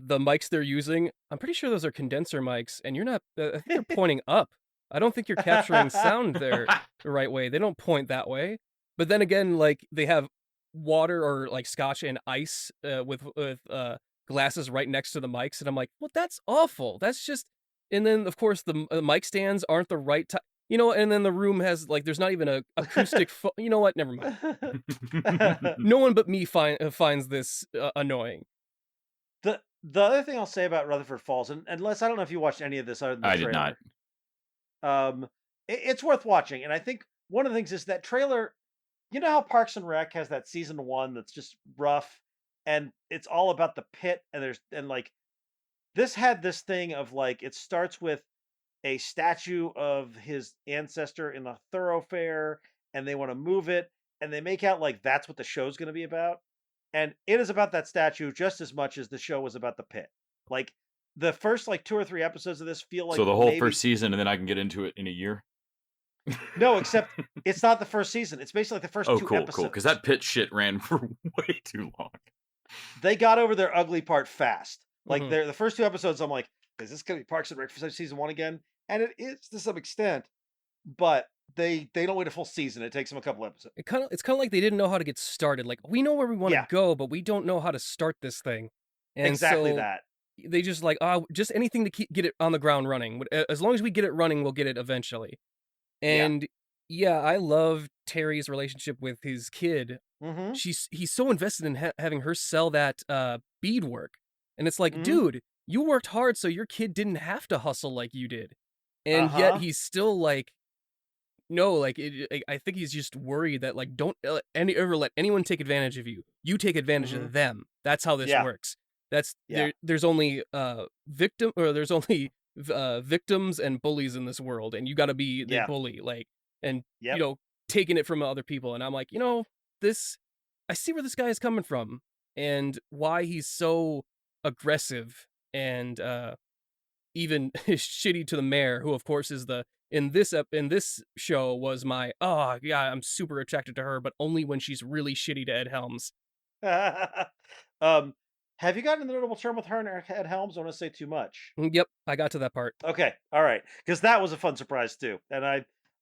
the mics they're using, I'm pretty sure those are condenser mics, and you're not, I think they're pointing up. I don't think you're capturing sound there the right way. They don't point that way. But then again, like they have water or like scotch and ice with glasses right next to the mics, and I'm like, well, that's awful. That's just. And then of course the mic stands aren't the right type. And then the room has like there's not even a acoustic. You know what? Never mind. No one but me finds this annoying. The other thing I'll say about Rutherford Falls, and Les, I don't know if you watched any of this other than the I trailer. did not. It's worth watching, and I think one of the things is that trailer. You know how Parks and Rec has that season 1 that's just rough, and it's all about the pit, and like this had this thing of like it starts with a statue of his ancestor in the thoroughfare, and they want to move it, and they make out like that's what the show's going to be about. And it is about that statue just as much as the show was about the pit. Like the first like 2 or 3 episodes of this feel like So the whole first season, and then I can get into it in a year. No, except it's not the first season. It's basically like the first 2 episodes. Cool. Because that pit shit ran for way too long. They got over their ugly part fast. Like the first 2 episodes, I'm like, is this going to be Parks and Rec for season 1 again? And it is to some extent, but they don't wait a full season. It takes them a couple episodes. It's kind of like they didn't know how to get started. Like we know where we want to go, but we don't know how to start this thing. And exactly so that. They just like just anything to get it on the ground running. As long as we get it running, we'll get it eventually. And yeah, I love Terry's relationship with his kid. Mm-hmm. He's so invested in having her sell that beadwork, and it's like, dude, you worked hard so your kid didn't have to hustle like you did, and yet he's still like, no, like I think he's just worried that like don't ever let anyone take advantage of you. You take advantage of them. That's how this works. That's there's only victims and bullies in this world, and you got to be the bully, like, and taking it from other people. And I'm like, I see where this guy is coming from and why he's so aggressive and even shitty to the mayor, who of course is in this show was my I'm super attracted to her, but only when she's really shitty to Ed Helms. Have you gotten in the notable term with her and Ed Helms? I don't want to say too much. Yep, I got to that part. Okay, all right, because that was a fun surprise too, and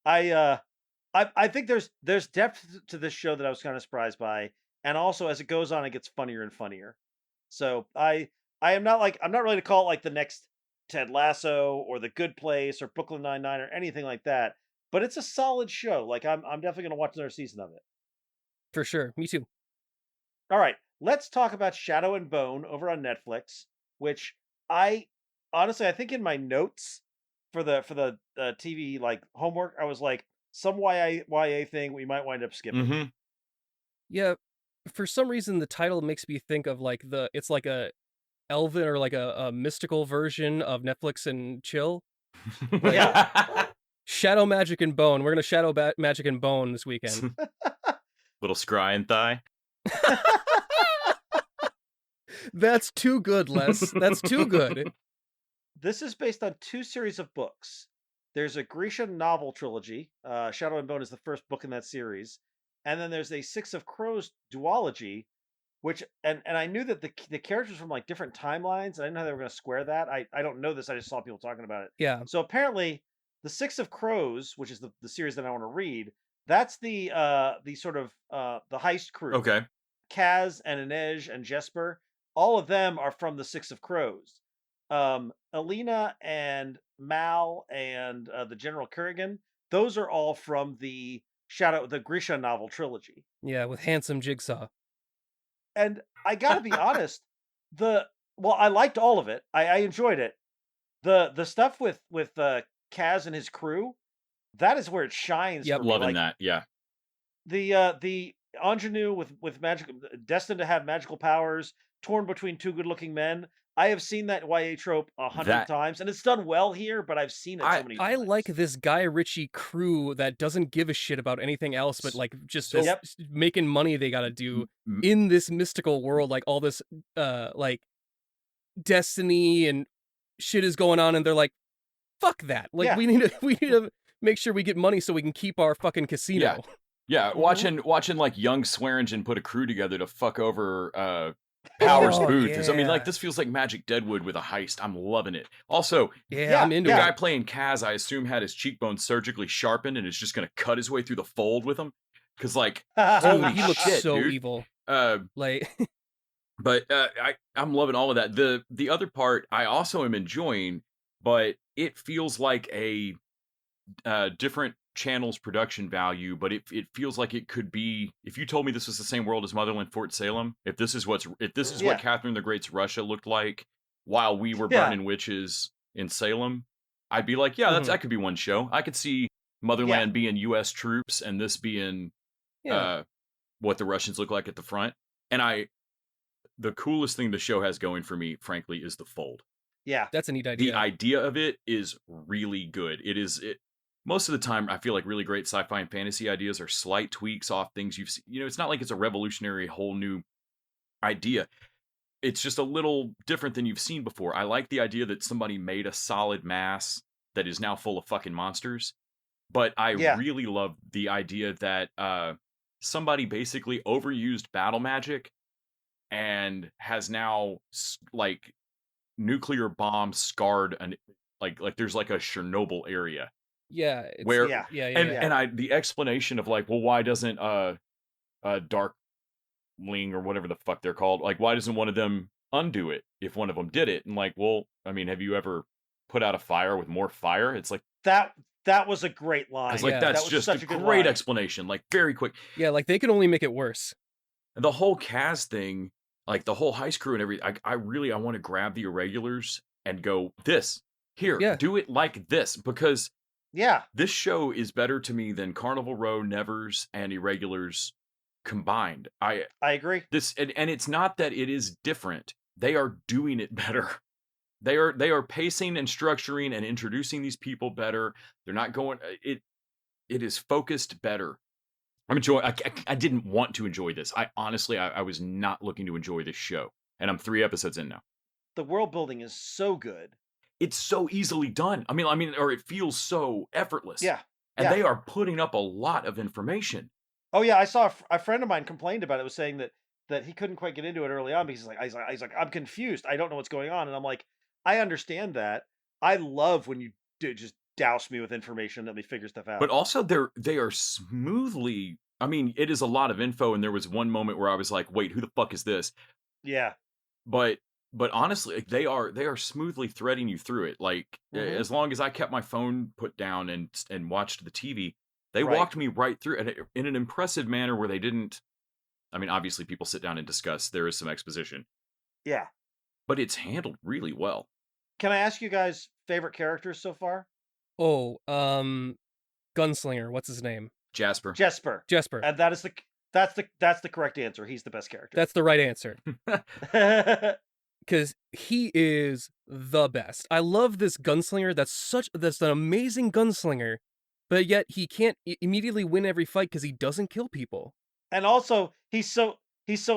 I think there's depth to this show that I was kind of surprised by, and also as it goes on, it gets funnier and funnier. So I'm not ready to call it like the next Ted Lasso or The Good Place or Brooklyn Nine-Nine or anything like that, but it's a solid show. Like I'm definitely gonna watch another season of it. For sure, me too. All right, let's talk about Shadow and Bone over on Netflix, which I think in my notes for the TV like homework, I was like some YA thing we might wind up skipping. Yeah, for some reason the title makes me think of like it's like a elven or like a mystical version of Netflix and chill. Like, Shadow Magic and Bone. We're gonna Shadow Magic and Bone this weekend. Little scry and thigh. That's too good, Les. That's too good. This is based on 2 series of books. There's a Grecian novel trilogy. Shadow and Bone is the first book in that series. And then there's a Six of Crows duology, which, and I knew that the characters from like different timelines, and I didn't know how they were going to square that. I don't know this, I just saw people talking about it. Yeah. So apparently, the Six of Crows, which is the series that I want to read, that's the sort of the heist crew. Okay. Kaz and Inej and Jesper, all of them are from the Six of Crows. Alina and Mal and the General Kurgan, those are all from the Grisha novel trilogy. Yeah, with handsome Jigsaw. And I gotta be honest, I liked all of it. I enjoyed it. The stuff with Kaz and his crew, that is where it shines. Yep, loving that. Yeah. The ingenue with magic, destined to have magical powers, torn between 2 good-looking men. I have seen that YA trope 100 times, and it's done well here, but I've seen it so many times. I like this Guy Ritchie crew that doesn't give a shit about anything else, but like just making money they gotta do in this mystical world, like all this like destiny and shit is going on, and they're like, fuck that. Like we need to make sure we get money so we can keep our fucking casino. Yeah, watching like young Swearingen put a crew together to fuck over Powers Booth. I mean, like, this feels like Magic Deadwood with a heist. I'm loving it. Also, I'm into the it. guy playing Kaz, I assume, had his cheekbones surgically sharpened and is just going to cut his way through the fold with them. because like Dude, holy he looks shit, so dude. evil. Uh, Like, but I'm loving all of that. The other part I also am enjoying, but it feels like a different channel's production value, but it feels like it could be, if you told me this was the same world as Motherland Fort Salem, if this is what Yeah. Catherine the Great's Russia looked like while we were Yeah. burning witches in Salem, I'd be like, yeah, that could be one show. I could see Motherland being US troops and this being yeah, what the Russians look like at the front. And the coolest thing the show has going for me, frankly, is the fold. Yeah. that's a neat The idea. idea of it is really good. Most of the time, I feel like really great sci-fi and fantasy ideas are slight tweaks off things you've seen. You know, it's not like it's a revolutionary, whole new idea. It's just a little different than you've seen before. I like the idea that somebody made a solid mass that is now full of fucking monsters. But I really love the idea that somebody basically overused battle magic and has now like nuclear bomb scarred and like there's like a Chernobyl area. Yeah, Where yeah. the explanation of like, well, why doesn't Darkling or whatever the fuck they're called, like why doesn't one of them undo it if one of them did it? And like, well, I mean, have you ever put out a fire with more fire? It's like that was a great line. It's like that's just a great explanation, like very quick. Yeah, like they can only make it worse. And the whole Kaz thing, like the whole heist crew and everything, I want to grab the irregulars and go, do it like this, because this show is better to me than Carnival Row, Nevers, and Irregulars combined. I agree. And it's not that it is different. They are doing it better. They are pacing and structuring and introducing these people better. They're not going. It is focused better. I'm enjoying. I didn't want to enjoy this. I honestly was not looking to enjoy this show, and I'm 3 episodes in now. The world building is so good. It's so easily done. I mean, or it feels so effortless. Yeah. And they are putting up a lot of information. Oh yeah, I saw a friend of mine complained about it. Was saying that he couldn't quite get into it early on because he's like I'm confused. I don't know what's going on, and I'm like, I understand that. I love when you just douse me with information and let me figure stuff out. But also they are smoothly. I mean, it is a lot of info, and there was one moment where I was like, wait, who the fuck is this? Yeah. But honestly, they are smoothly threading you through it. Like as long as I kept my phone put down and watched the TV, they walked me right through it in an impressive manner where they didn't. I mean, obviously, people sit down and discuss. There is some exposition. Yeah. But it's handled really well. Can I ask you guys favorite characters so far? Oh, Gunslinger. What's his name? Jesper. And that's the correct answer. He's the best character. That's the right answer. Because he is the best. I love this gunslinger. That's an amazing gunslinger, but yet he can't immediately win every fight because he doesn't kill people. And also, he's so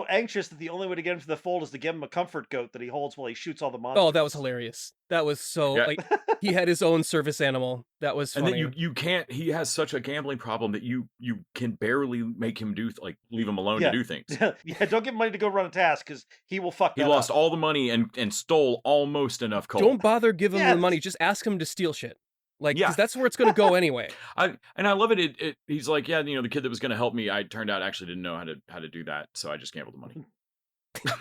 anxious that the only way to get him to the fold is to give him a comfort goat that he holds while he shoots all the monsters. Oh, that was hilarious. That was so like he had his own service animal. That was funny. And then you can't. He has such a gambling problem that you can barely make him leave him alone to do things. Yeah, don't give him money to go run a task because he will fuck. He lost all the money and stole almost enough coal. Don't bother giving him the money. Just ask him to steal shit. Like, because that's where it's going to go anyway. I love it. He's like, yeah, the kid that was going to help me, I turned out actually didn't know how to do that, so I just gambled the money.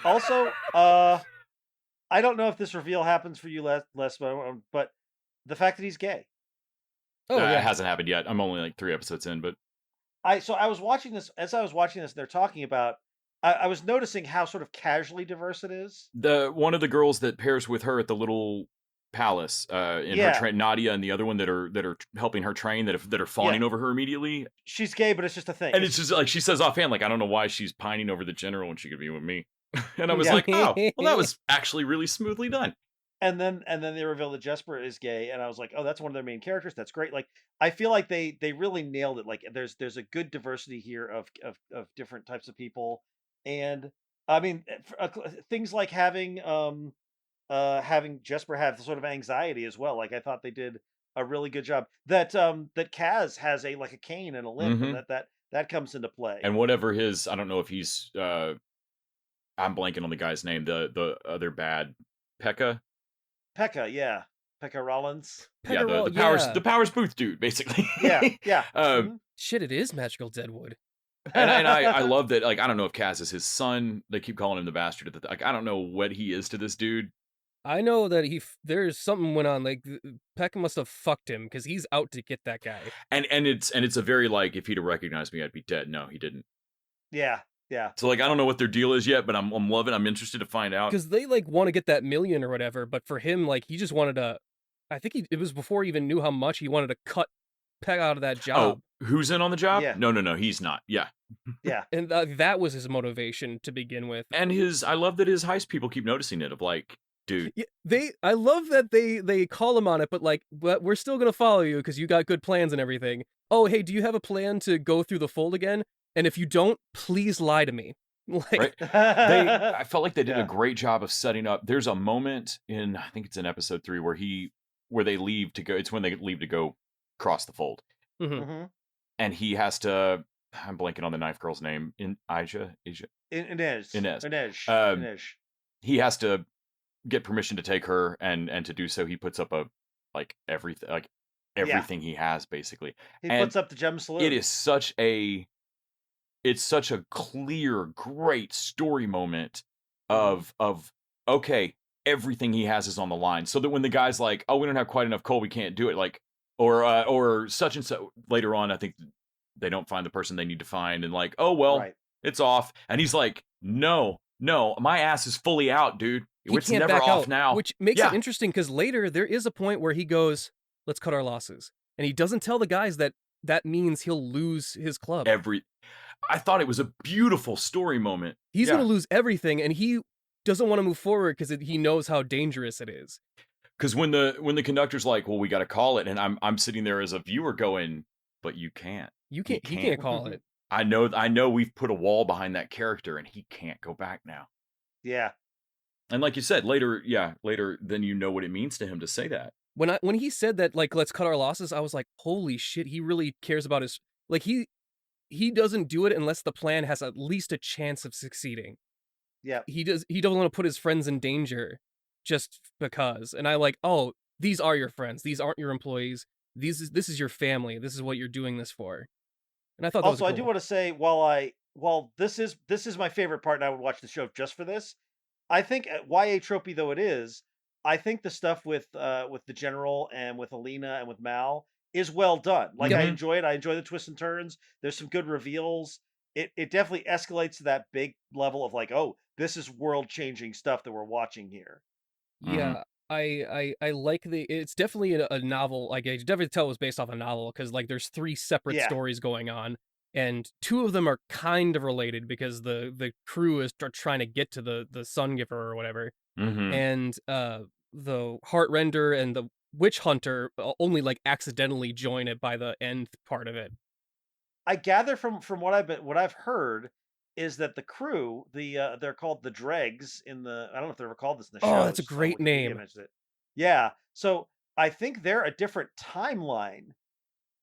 Also, I don't know if this reveal happens for you, Les, but the fact that he's gay. Oh, yeah. It hasn't happened yet. I'm only like 3 episodes in, but I was watching this they're talking about. I was noticing how sort of casually diverse it is. One of the girls that pairs with her at the little palace in her Nadia, and the other one that are helping her train that are fawning over her immediately. She's gay, but it's just a thing. And it's just like she says offhand, like, I don't know why she's pining over the general when she could be with me. And I was like, oh, well, that was actually really smoothly done. And then they reveal that Jesper is gay, and I was like, oh, that's one of their main characters. That's great. Like, I feel like they really nailed it. Like, there's a good diversity here of different types of people, and I mean things like having Jesper have sort of anxiety as well. Like, I thought they did a really good job. That Kaz has a cane and a limp, and that comes into play. And whatever his, I don't know if he's I'm blanking on the guy's name. The other bad Pekka, yeah. Pekka Rollins. The Powers Booth dude, basically. Yeah. Shit, it is Magical Deadwood. And I love that. Like, I don't know if Cass is his son. They keep calling him the bastard. Like, I don't know what he is to this dude. I know that there's something went on. Like Peck must have fucked him because he's out to get that guy. And it's a very like, if he'd have recognized me, I'd be dead. No, he didn't. Yeah. So like, I don't know what their deal is yet, but I'm loving. I'm interested to find out. Because they like want to get that million or whatever, but for him, like he just wanted to. I think it was before he even knew how much he wanted to cut Peck out of that job. Oh, who's in on the job? Yeah. No, he's not. Yeah. Yeah. And that was his motivation to begin with. And I love that his heist people keep noticing it. Of like, dude, Yeah, I love that they call him on it, but we're still gonna follow you because you got good plans and everything. Oh, hey, do you have a plan to go through the fold again? And if you don't, please lie to me. Like, right? I felt like they did Yeah. a great job of setting up. There's a moment in, I think it's in episode 3 where they leave to go. It's when they leave to go cross the fold, mhm. and he has to. I'm blanking on the knife girl's name. Asia. Inez. Inez. He has to get permission to take her, and to do so, he puts up everything he has basically. He And puts up the gem saloon. It is such a clear, great story moment of okay, everything he has is on the line, so that when the guy's like, oh, we don't have quite enough coal, we can't do it, like, or such and so, later on, I think they don't find the person they need to find, and like, oh well, Right. it's off, and he's like, no, my ass is fully out, dude. He It's can't never back off out, now. which makes Yeah. it interesting because later there is a point where he goes, "Let's cut our losses," and he doesn't tell the guys that means he'll lose his club. I thought it was a beautiful story moment. He's Yeah. gonna lose everything, and he doesn't want to move forward because he knows how dangerous it is. Because when the conductor's like, well, we got to call it, and I'm sitting there as a viewer going, but you can't. He can't call it. I know we've put a wall behind that character, and he can't go back now. Yeah. And like you said, later, then you know what it means to him to say that. When he said that, like, let's cut our losses, I was like, holy shit, he really cares about his, like, he doesn't do it unless the plan has at least a chance of succeeding. Yeah. He doesn't want to put his friends in danger just because. And I like, oh, these are your friends. These aren't your employees. This is your family. This is what you're doing this for. And I thought that Also, was I do cool. want to say, while this is my favorite part, and I would watch the show just for this. I think YA tropey though it is, I think the stuff with the general and with Alina and with Mal is well done. Like, I Mhm. enjoy it. I enjoy the twists and turns. There's some good reveals. It definitely escalates to that big level of like, oh, this is world changing stuff that we're watching here. Yeah, I like it's definitely a novel. Like, I could definitely tell it was based off a novel because like there's 3 separate Yeah. stories going on, and 2 of them are kind of related because the crew is trying to get to the Sun Giver or whatever, Mm-hmm. and the Heartrender and the Witch Hunter only like accidentally join it by the end part of it. I gather from what I've heard is that the crew, they're called the Dregs in the, I don't know if they're ever called this in the show. Oh, that's a it's just on great Wikipedia name. mentions it. Yeah. So I think they're a different timeline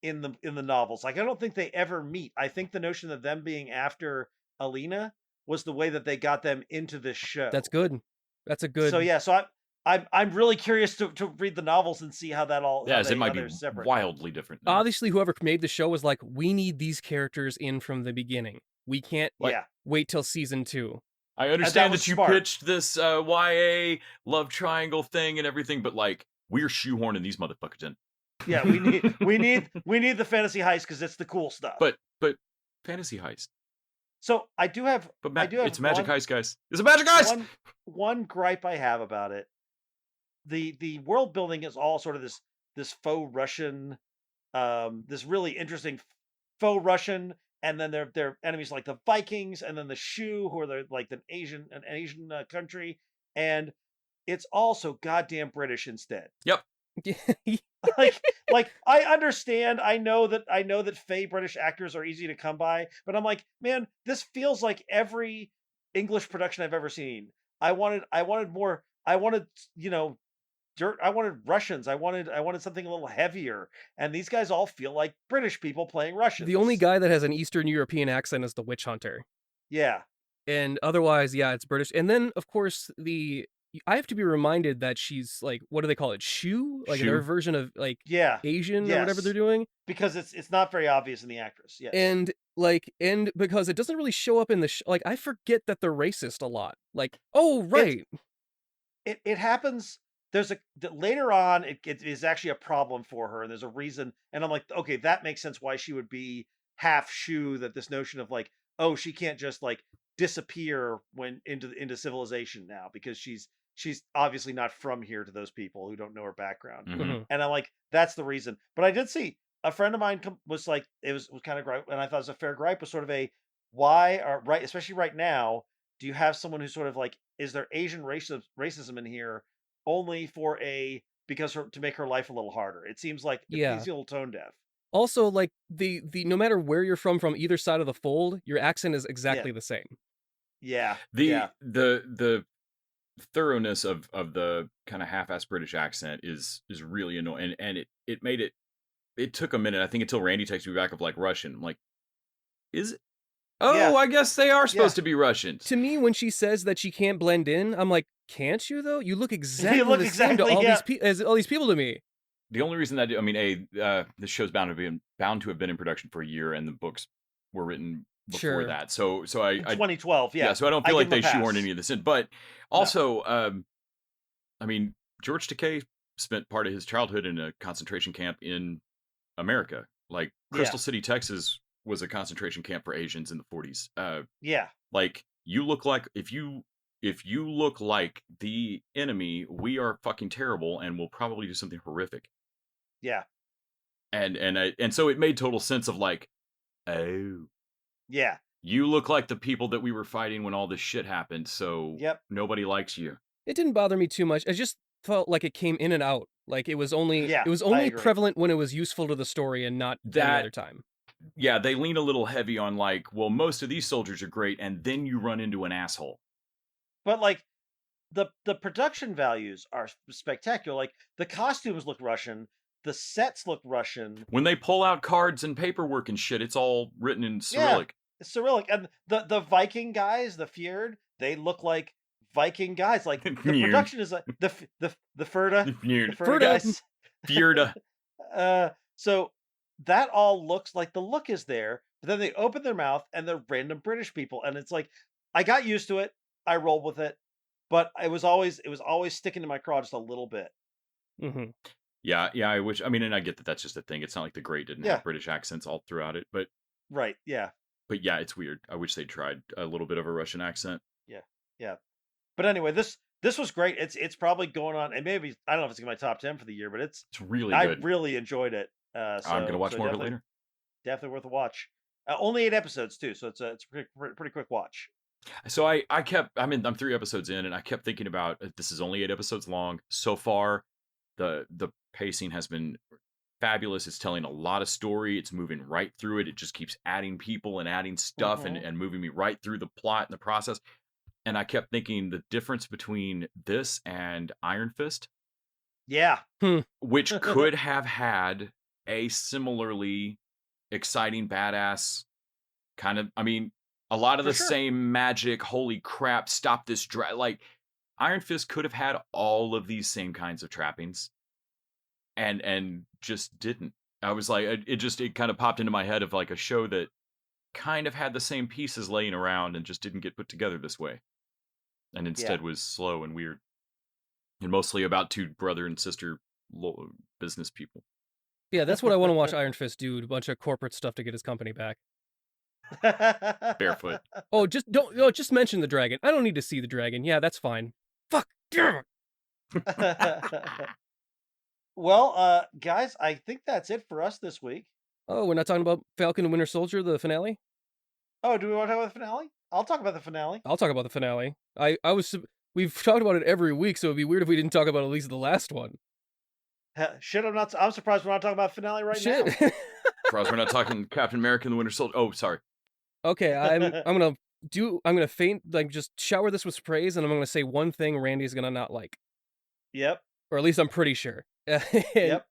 in the novels. Like, I don't think they ever meet. I think the notion of them being after Alina was the way that they got them into this show. That's good. That's a good. So yeah, so I'm really curious to read the novels and see how that all. Yeah, how it might be they're separate. wildly different. now. Obviously, whoever made the show was like, we need these characters in from the beginning. We can't Yeah. wait till season 2. I understand was that you smart. pitched this YA love triangle thing and everything, but like, we're shoehorning these motherfuckers in. Yeah, we need the fantasy heist because it's the cool stuff. But fantasy heist. So I do have It's magic heist, guys. It's a magic heist. one gripe I have about it. The world building is all sort of this faux Russian, this really interesting faux Russian, and then their enemies like the Vikings, and then the Shu, who are like an Asian country, and it's also goddamn British instead. Yep. like I understand, I know that fey British actors are easy to come by, but I'm like, man, this feels like every English production I've ever seen. I wanted more. I wanted, dirt. I wanted Russians. I wanted something a little heavier, and these guys all feel like British people playing Russians. The only guy that has an Eastern European accent is the Witch Hunter. Yeah. And otherwise, yeah, it's British. And then, of course, the I have to be reminded that she's like, what do they call it? Shu? Like their Shu. version of like Yeah. Asian or whatever they're Yes. doing. Because it's not very obvious in the actress. Yes. And because it doesn't really show up in the like I forget that they're racist a lot. Like, oh right. It happens. Later on, it is actually a problem for her, and there's a reason. And I'm like, okay, that makes sense why she would be half Shu. That this notion of like, oh, she can't just like disappear when into civilization now because she's obviously not from here to those people who don't know her background. Mhm. And I'm like, that's the reason. But I did see a friend of mine was like, it was kind of gripe, and I thought it was a fair gripe, was sort of a why are right, especially right now, do you have someone who's sort of like, is there Asian racism in here only for to make her life a little harder? It seems like it Yeah. feels a little tone deaf. Also, like the no matter where you're from either side of the fold, your accent is exactly the same. Yeah. The thoroughness of the kind of half-ass British accent is really annoying, and it made it took a minute, I think, until Randy texted me back of like Russian. I'm like, is it? Oh, Yeah. I guess they are supposed to be Russians. To me, when she says that she can't blend in, I'm like, can't you though? You look exactly look the same to exactly, all these people to me. The only reason that I mean, this show's bound to have been in production for a year, and the books were written before Sure. that. So I 2012. Yeah. so I don't feel I like give they them a shoehorned pass. any of this in. But also, I mean, George Takei spent part of his childhood in a concentration camp in America. Like Crystal City, Texas was a concentration camp for Asians in the 40s. Yeah. Like, you look like, if you look like the enemy, we are fucking terrible and we'll probably do something horrific. Yeah. And so it made total sense of like, oh, Yeah. you look like the people that we were fighting when all this shit happened, so Yep. nobody likes you. It didn't bother me too much. I just felt like it came in and out. Like it was only Yeah, it was I only agree. prevalent when it was useful to the story and not any other time. Yeah, they lean a little heavy on like, well, most of these soldiers are great, and then you run into an asshole. But like the production values are spectacular. Like the costumes look Russian, the sets look Russian. When they pull out cards and paperwork and shit, it's all written in Cyrillic. It's Cyrillic. And the Viking guys, the Fjord, they look like Viking guys. Like the production is like the Furta, the Furta guys. Fjorda. So that all looks like the look is there, but then they open their mouth and they're random British people, and it's like I got used to it. I rolled with it, but it was always sticking to my craw just a little bit. Mm-hmm. Yeah. I mean, and I get that that's just a thing. It's not like the Great didn't have British accents all throughout it, but right, yeah. But yeah, it's weird. I wish they tried a little bit of a Russian accent. Yeah. But anyway, this was great. It's probably going on, and maybe I don't know if it's in my top 10 for the year, but it's really I good. really enjoyed it. I'm gonna watch more of it later. Definitely worth a watch. Only 8 episodes too, so it's a pretty quick watch. So I'm 3 episodes in, and I kept thinking about this is only 8 episodes long. So far, the pacing has been fabulous. It's telling a lot of story. It's moving right through it. It just keeps adding people and adding stuff and moving me right through the plot and the process. And I kept thinking the difference between this and Iron Fist. Yeah. Which could have had a similarly exciting, badass kind of, I mean, a lot of the same magic, holy crap, stop this like Iron Fist could have had all of these same kinds of trappings and just didn't. I was like, it kind of popped into my head of like a show that kind of had the same pieces laying around and just didn't get put together this way. And instead was slow and weird. And mostly about 2 brother and sister business people. Yeah, that's what I want to watch Iron Fist do, a bunch of corporate stuff to get his company back. Barefoot. Oh, just mention the dragon. I don't need to see the dragon. Yeah, that's fine. Fuck. Well, guys, I think that's it for us this week. Oh, we're not talking about Falcon and Winter Soldier, the finale? Oh, do we want to talk about the finale? I'll talk about the finale. I'll talk about the finale. We've talked about it every week, so it'd be weird if we didn't talk about at least the last one. Shit, I'm surprised we're not talking about the finale right now. Surprised we're not talking Captain America and the Winter Soldier. Oh, sorry. Okay, I'm gonna faint, like, just shower this with praise, and I'm gonna say one thing Randy's gonna not like. Yep. Or at least I'm pretty sure. Yep.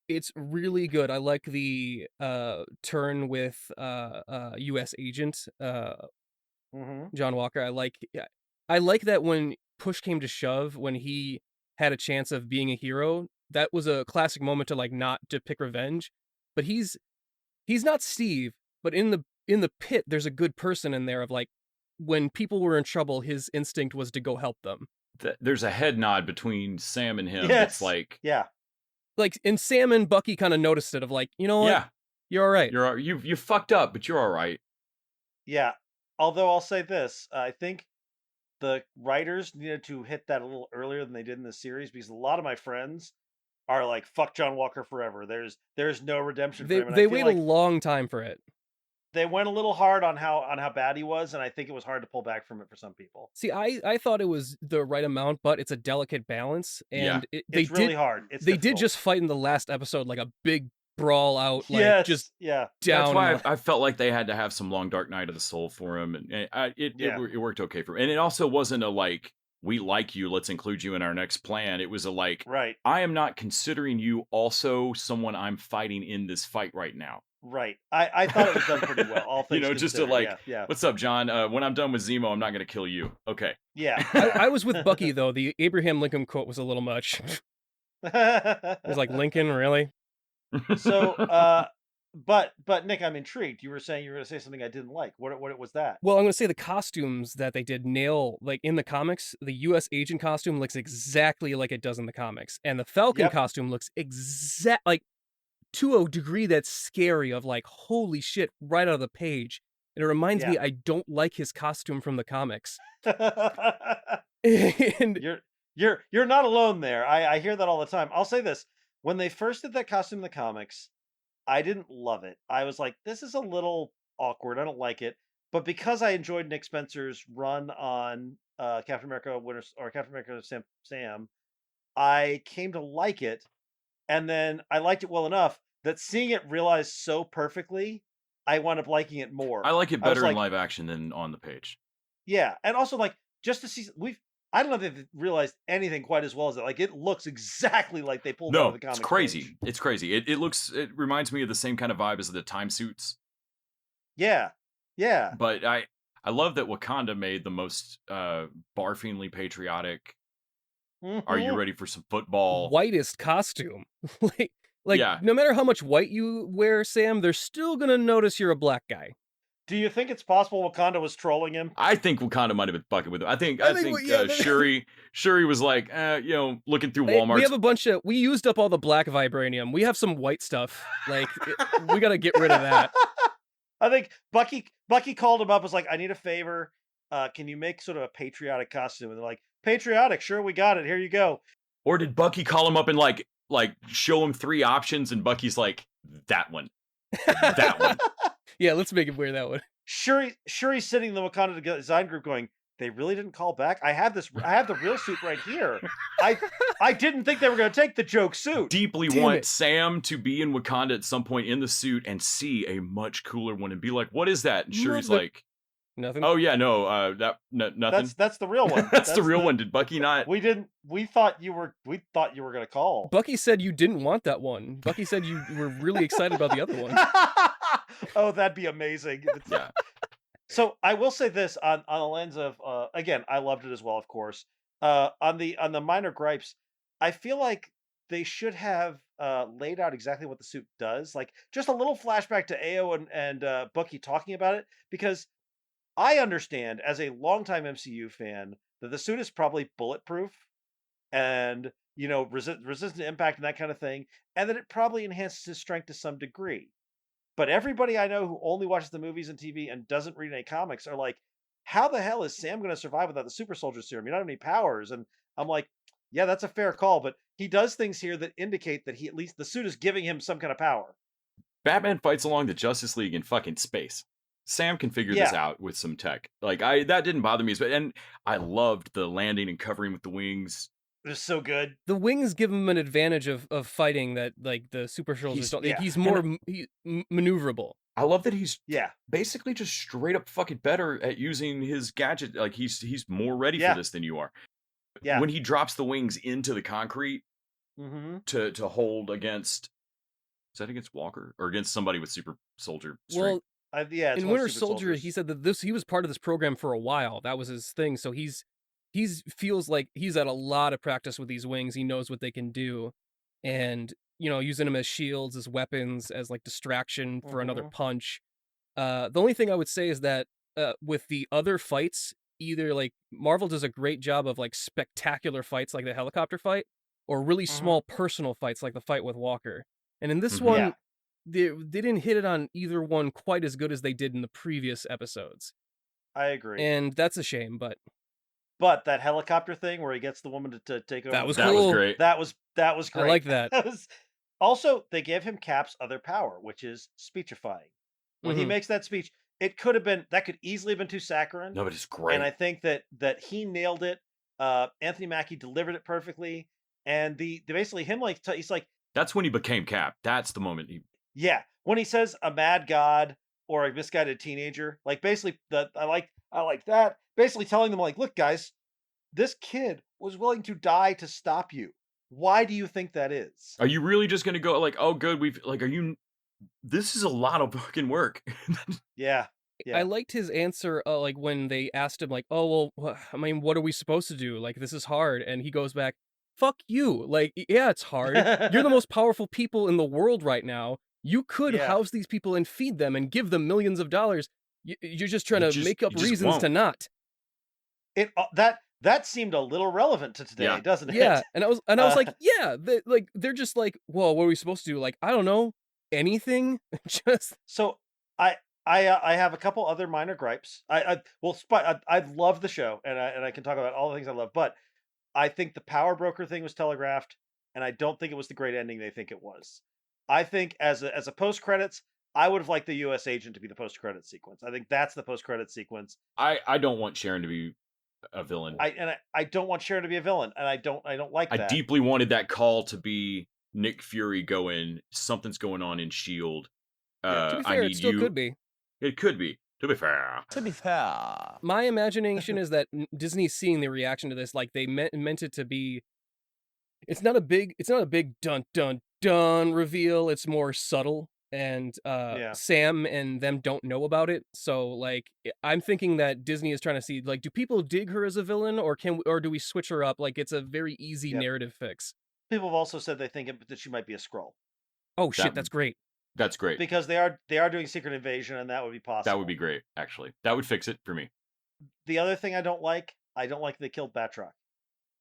It's really good. I like the turn with U.S. agent John Walker. I like that when push came to shove, when he had a chance of being a hero, that was a classic moment to like not to pick revenge. But he's not Steve, but in the pit, there's a good person in there of like, when people were in trouble, his instinct was to go help them. There's a head nod between Sam and him. Yes. It's like, Yeah. Like, and Sam and Bucky kind of noticed it of like, you know what? yeah, You're all right. you fucked up, but you're all right. Yeah. Although I'll say this, I think the writers needed to hit that a little earlier than they did in the series, because a lot of my friends are like, "Fuck John Walker forever." There's no redemption for him. And They I feel wait like a long time for it. they went a little hard on how bad he was, and I think it was hard to pull back from it for some people. See, I thought it was the right amount, but it's a delicate balance, and It's really hard. It's they did difficult. just fight in the last episode like a big brawl out, like Yes. just Yeah. down. That's why I felt like they had to have some long dark night of the soul for him, and it worked okay for him. And it also wasn't a like, we like you, let's include you in our next plan. It was a like, Right. I am not considering you also someone I'm fighting in this fight right now. Right. I thought it was done pretty well. All things just to considered. like, yeah. what's up, John? When I'm done with Zemo, I'm not going to kill you. Okay. Yeah. I was with Bucky though. The Abraham Lincoln quote was a little much. It was like, Lincoln, really? So, but Nick, I'm intrigued. You were saying you were going to say something I didn't like. What was that? Well, I'm going to say the costumes that they did nail, like in the comics, the U.S. agent costume looks exactly like it does in the comics. And the Falcon costume looks like to a degree that's scary of like, holy shit, right out of the page. And it reminds me, I don't like his costume from the comics. And You're not alone there. I hear that all the time. I'll say this. When they first did that costume in the comics, I didn't love it. I was like, this is a little awkward. I don't like it. But because I enjoyed Nick Spencer's run on Captain America Captain America Sam, I came to like it. And then I liked it well enough that seeing it realized so perfectly, I wound up liking it more. I like it better in live action than on the page. Yeah, and also like just to see I don't know if they've realized anything quite as well as that. Like, it looks exactly like they pulled out of the comic. It's crazy. Page. It's crazy. It reminds me of the same kind of vibe as the time suits. Yeah. Yeah. But I love that Wakanda made the most barfingly patriotic. Are you ready for some football? Whitest costume. like no matter how much white you wear, Sam, they're still gonna notice you're a black guy. Do you think it's possible Wakanda was trolling him? I think Wakanda might have been fucking with him. I think Shuri was like, looking through Walmart. We have a bunch of. We used up all the black vibranium. We have some white stuff. Like, we got to get rid of that. I think Bucky called him up. Was like, I need a favor. Can you make sort of a patriotic costume? And they're like, patriotic? Sure, we got it. Here you go. Or did Bucky call him up and like show him 3 options, and Bucky's like, that one, that one. Yeah, let's make him wear that one. Shuri's sitting in the Wakanda design group going, they really didn't call back? I have the real suit right here. I didn't think they were going to take the joke suit. Deeply want Sam to be in Wakanda at some point in the suit and see a much cooler one and be like, what is that? And Shuri's like, nothing. Oh yeah, no, nothing. That's the real one. That's the real one. Did Bucky not? We thought you were going to call. Bucky said you didn't want that one. Bucky said you were really excited about the other one. Oh, that'd be amazing. Yeah. So I will say this on the lens of again, I loved it as well, of course. On the minor gripes, I feel like they should have laid out exactly what the suit does. Like, just a little flashback to Ao and Bucky talking about it, because I understand as a longtime MCU fan that the suit is probably bulletproof and resistant to impact and that kind of thing, and that it probably enhances his strength to some degree. But everybody I know who only watches the movies and TV and doesn't read any comics are like, how the hell is Sam going to survive without the super soldier serum? You don't have any powers. And I'm like, yeah, that's a fair call. But he does things here that indicate that at least the suit is giving him some kind of power. Batman fights along the Justice League in fucking space. Sam can figure this out with some tech. Like, that didn't bother me. And I loved the landing and covering with the wings. It was so good. The wings give him an advantage of fighting that like the super soldiers don't. He's more maneuverable. I love that he's basically just straight up fucking better at using his gadget. Like, he's more ready for this than you are. Yeah. When he drops the wings into the concrete to hold against, is that against Walker or against somebody with super soldier strength? Well, in Winter Soldier, he said that he was part of this program for a while. That was his thing. So he's feels like he's had a lot of practice with these wings. He knows what they can do, and using them as shields, as weapons, as like distraction for another Mhm. punch. The only thing I would say is that with the other fights, either like Marvel does a great job of like spectacular fights like the helicopter fight, or really Mhm. small personal fights like the fight with Walker. And in this Mhm. one, Yeah, they didn't hit it on either one quite as good as they did in the previous episodes. I agree. And that's a shame, but But that helicopter thing where he gets the woman to take over that the was That was plane, cool. great. that was I like great. that. That was also they gave him Cap's other power, which is speechifying. When he Hmm. makes that speech, it could have been that could easily have been too saccharine, No, but it's and I great. think that he nailed it. Anthony Mackie delivered it perfectly, and the basically him like he's like, That's when he became Cap. That's the moment he. yeah, when he says a mad god or a misguided teenager, like basically the I like that. Basically telling them like, look, guys, this kid was willing to die to stop you. Why do you think that is? Are you really just gonna go like, oh, good, we've like, are you? This is a lot of fucking work. Yeah, I yeah, liked his answer, like when they asked him, like, "Oh well, I mean, what are we supposed to do? Like, this is hard." And he goes back, "Fuck you! Like, yeah, it's hard. You're the most powerful people in the world right now. You could yeah. house these people and feed them and give them millions of dollars. You're just trying to make up You just reasons to won't. not." It that seemed a little relevant to today, Yeah. doesn't Yeah, it? and I was like, "Yeah, they're just like, well, what are we supposed to do? Like, I don't know, anything, just." So I I have a couple other minor gripes. I love the show and I can talk about all the things I love, but I think the power broker thing was telegraphed, and I don't think it was the great ending they think it was. I think as a post credits, I would have liked the U.S. agent to be the post credit sequence. I think that's the post credit sequence. I don't want Sharon to be a villain. I don't want Sharon to be a villain, and I don't like I that. deeply wanted that call to be Nick Fury going, something's going on in Shield. Yeah. To be I fair, it need still you. could be. It could be. To be fair. To be fair. My imagination is that Disney's seeing the reaction to this, like they meant it to be. It's not a big dun dun dun reveal. It's more subtle, and Yeah. Sam and them don't know about it. So like, I'm thinking that Disney is trying to see, like, do people dig her as a villain, or do we switch her up? Like, it's a very easy Yep. narrative fix. People have also said they think that she might be a Skrull Oh shit, That that's great. That's great. because they are doing Secret Invasion, and that would be possible. That would be great, actually. That would fix it for me. The other thing I don't like they killed Batroc.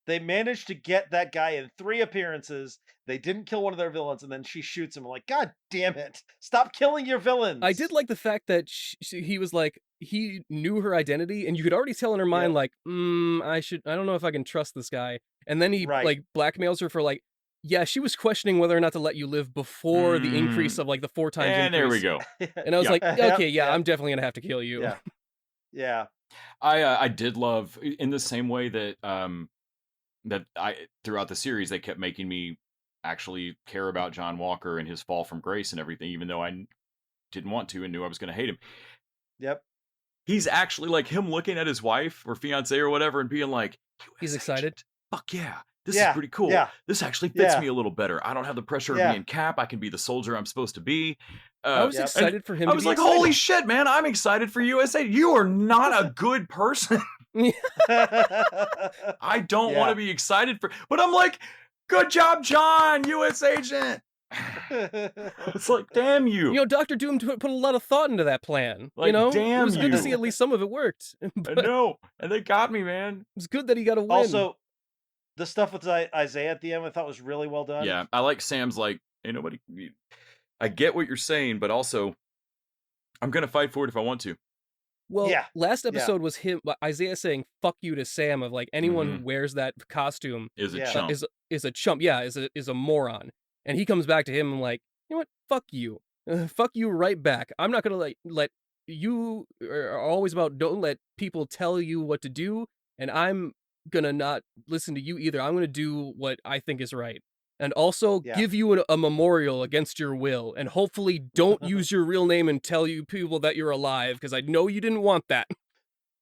They managed to get that guy in 3 appearances. They didn't kill one of their villains, and then she shoots him. I'm like, God damn it! Stop killing your villains. I did like the fact that he was like, he knew her identity, and you could already tell in her mind, Yep. like, I don't know if I can trust this guy. And then he Right. like blackmails her for like, yeah, she was questioning whether or not to let you live before the increase of like the 4 times And there we increase. go. And I was Yeah. like, Yep, okay, yeah, yep. I'm definitely gonna have to kill you. Yeah. Yeah. I did love, in the same way that that I throughout the series they kept making me actually care about John Walker and his fall from grace and everything, even though I didn't want to and knew I was going to hate him. Yep. He's actually like him looking at his wife or fiance or whatever and being like, He's "US excited. agent. Fuck yeah. This Yeah, is pretty cool. yeah, This actually fits yeah. me a little better. I don't have the pressure Yeah. of being Cap. I can be the soldier I'm supposed to be." I was Yep. excited for him I to was be like, excited. "Holy shit, man! I'm excited for USA. You are not a good person. I don't want Yeah. to be excited for." But I'm like, "Good job, John, U.S. agent." It's like, damn you. You know, Doctor Doom put a lot of thought into that plan. Like, it damn was good to see you. at least some of it worked. I But it know, and they got me, man. was good that he got a win. Also, the stuff with Isaiah at the end I thought was really well done. Yeah, I like Sam's like, ain't nobody. I get what you're saying, but also, I'm gonna fight for it if I want to. Well, Yeah, last yeah. episode was Isaiah saying "fuck you" to Sam, of like, anyone who Mhm. wears that costume Is a Yeah. chump. is a chump. Yeah, is a moron. And he comes back to him and like, you know what? Fuck you. Fuck you right back. I'm not gonna let you are always about don't let people tell you what to do, and I'm gonna not listen to you either. I'm gonna do what I think is right. And also Yeah. give you a memorial against your will, and hopefully don't use your real name and tell you people that you're alive, because I know you didn't want that.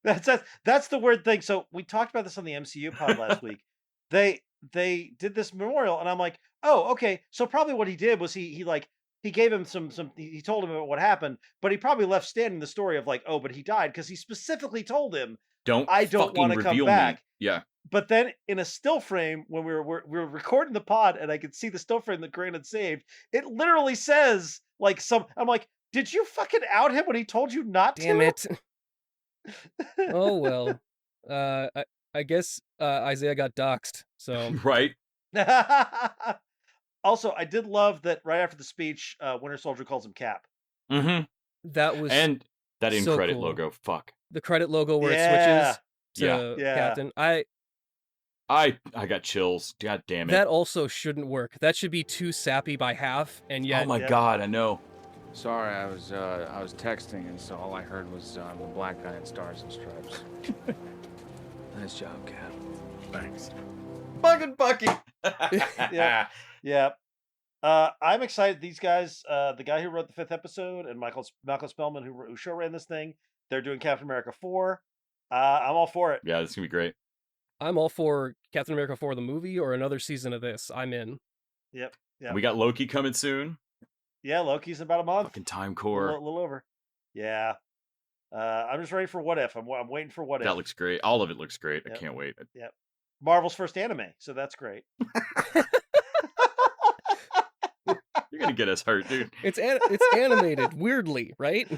That's the weird thing. So we talked about this on the MCU pod last week. They did this memorial, and I'm like, oh, okay. So probably what he did was he like he gave him some he told him about what happened, but he probably left standing the story of like, oh, but he died because he specifically told him, I don't fucking want to come reveal back. me. Yeah. But then in a still frame, when we were recording the pod and I could see the still frame that Grant had saved, it literally says like I'm like, did you fucking out him when he told you not Damn to? it. Oh well. I guess Isaiah got doxxed. So Right. Also, I did love that right after the speech, Winter Soldier calls him Cap. Mm-hmm. that was And that in so credit cool. logo. Fuck. The credit logo where Yeah. it switches to Yeah. Captain. I got chills. God damn it. That also shouldn't work. That should be too sappy by half, and yet Oh my Yep. God, I know. Sorry, I was texting, and so all I heard was the black guy in Stars and Stripes. Nice job, Cap. Thanks. Fucking Bucky. Yeah. Yeah. I'm excited. These guys, the guy who wrote the 5th episode and Malcolm Spellman, who show ran this thing, they're doing Captain America 4. I'm all for it. Yeah, this is gonna be great. I'm all for Captain America 4 the movie or another season of this. I'm in. Yep. Yeah. We got Loki coming soon. Yeah. Loki's in about a month. Fucking Time A Core. little over. Yeah. I'm just ready for What If. I'm waiting for What If. That looks great. All of it looks great. I Yep. can't wait. Marvel's first anime, so that's great. You're gonna get us hurt, dude. It's animated weirdly, right?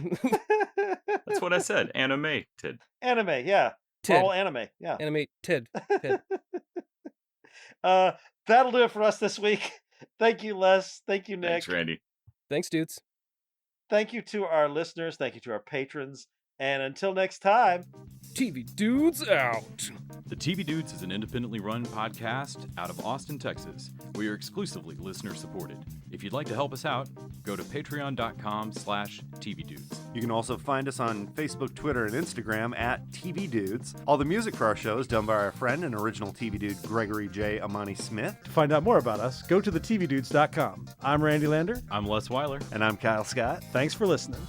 That's what I said. Animated. Anime, yeah. Tid. Marvel anime, yeah. Animate Tid. That'll do it for us this week. Thank you, Les. Thank you, Nick. Thanks, Randy. Thanks, dudes. Thank you to our listeners. Thank you to our patrons. And until next time, TV dudes out. The TV Dudes is an independently run podcast out of Austin, Texas. We are exclusively listener supported. If you'd like to help us out, go to patreon.com/tvdudes. You can also find us on Facebook, Twitter, and Instagram at TV Dudes. All the music for our show is done by our friend and original TV Dude, Gregory J. Amani Smith. To find out more about us, go to thetvdudes.com. I'm Randy Lander. I'm Les Weiler. And I'm Kyle Scott. Thanks for listening.